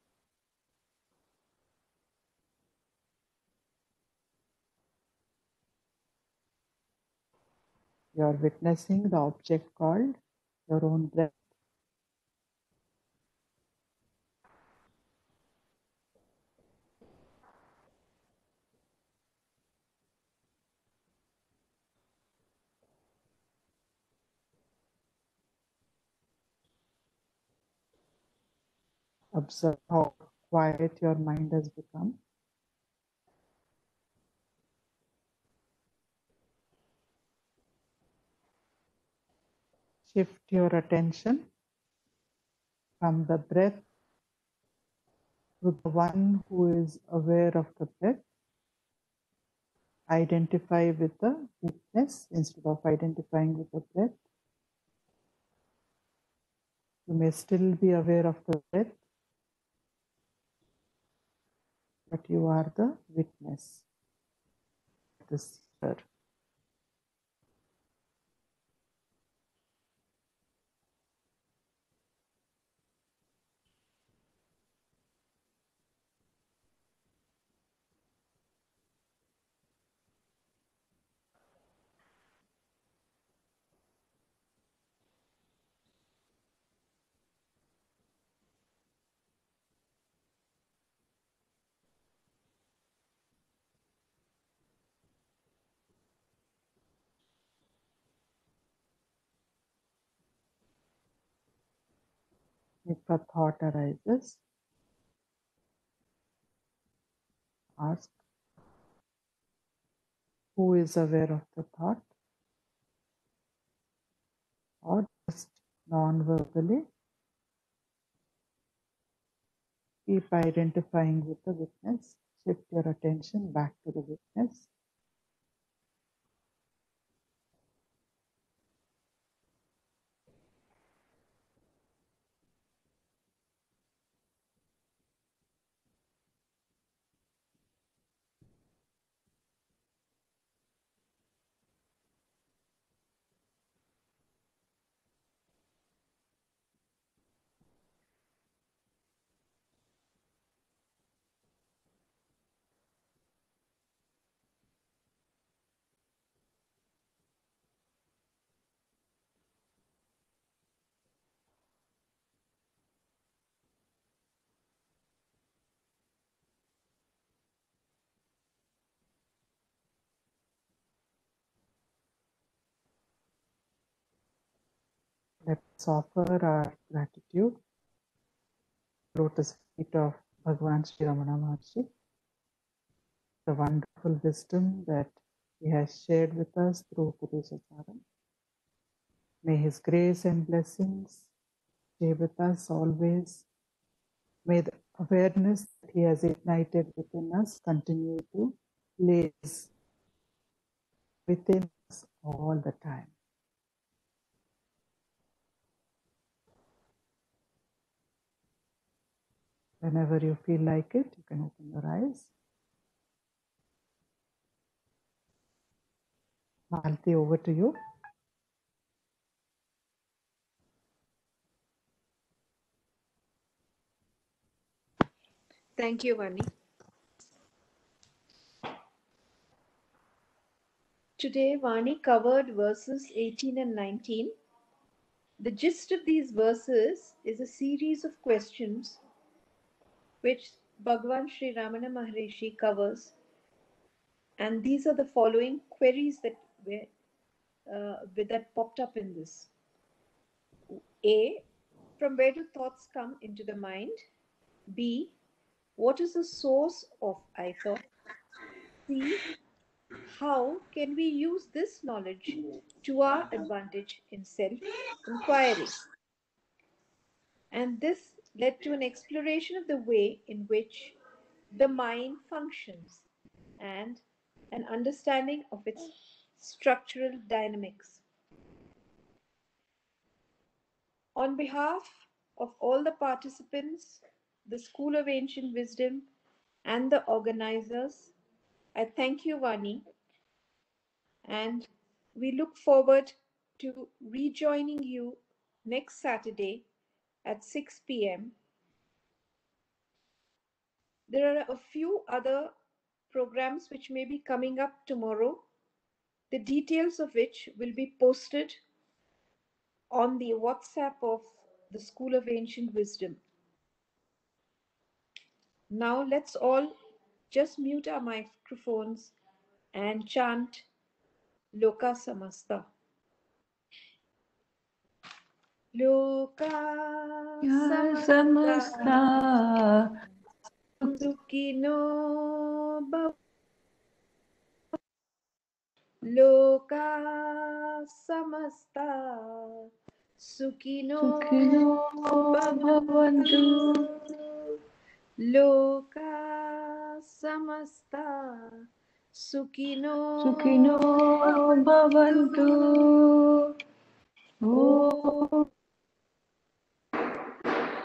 A: you are witnessing the object called your own breath. Observe how quiet your mind has become. Shift your attention from the breath to the one who is aware of the breath. Identify with the witness instead of identifying with the breath. You may still be aware of the breath, but you are the witness, the seer. If a thought arises, ask who is aware of the thought, or just non-verbally keep identifying with the witness. Shift your attention back to the witness. Let's offer our gratitude. Lotus feet of Bhagavan Sri Ramana Maharshi, the wonderful wisdom that he has shared with us through Upadesacharam. May his grace and blessings stay with us always. May the awareness that he has ignited within us continue to blaze within us all the time. Whenever you feel like it, you can open your eyes. Malti, over to you.
E: Thank you, Vani. Today, Vani covered verses 18 and 19. The gist of these verses is a series of questions which Bhagavan Sri Ramana Maharishi covers. And these are the following queries that that popped up in this. A, from where do thoughts come into the mind? B, what is the source of I thought? C, how can we use this knowledge to our advantage in self-inquiry? And this led to an exploration of the way in which the mind functions and an understanding of its structural dynamics. On behalf of all the participants, the School of Ancient Wisdom, and the organizers, I thank you, Vani, and we look forward to rejoining you next Saturday at 6 p.m. There are a few other programs which may be coming up tomorrow, the details of which will be posted on the WhatsApp of the School of Ancient Wisdom. Now let's all just mute our microphones and chant Loka Samasta. Loka
F: samasta
E: Sukhino Bhav Loka Samasta Sukhino
F: sukhino bhavantu
E: Loka Samasta Sukhino
F: bhavantu. Om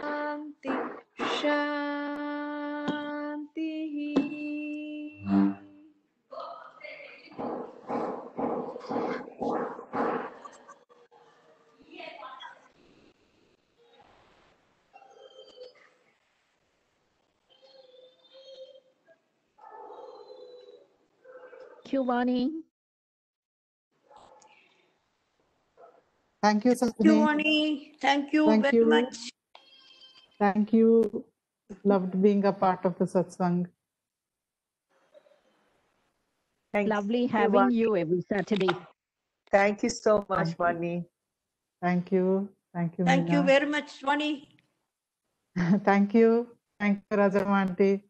E: Shanti Shanti.
B: Thank you, Vani.
A: Thank you,
G: Thank you,
A: Sadhini.
G: Vani. Thank you
A: Thank
G: very
A: you.
G: much.
A: Thank you. Loved being a part of the satsang.
B: Lovely having you every Saturday.
H: Thank you so much,
A: Thank you.
H: Vani.
A: Thank you. Thank you,
G: Thank you
A: Meena.
G: very much, Vani.
A: Thank you. Thank you, Rajamanti.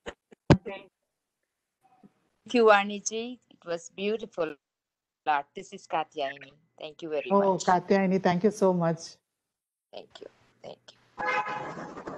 I: Thank you, Vaniji. It was beautiful art. This is Katyayani. Thank you very
A: Oh,
I: much.
A: Katyayani, thank you so much.
I: Thank you. Thank you.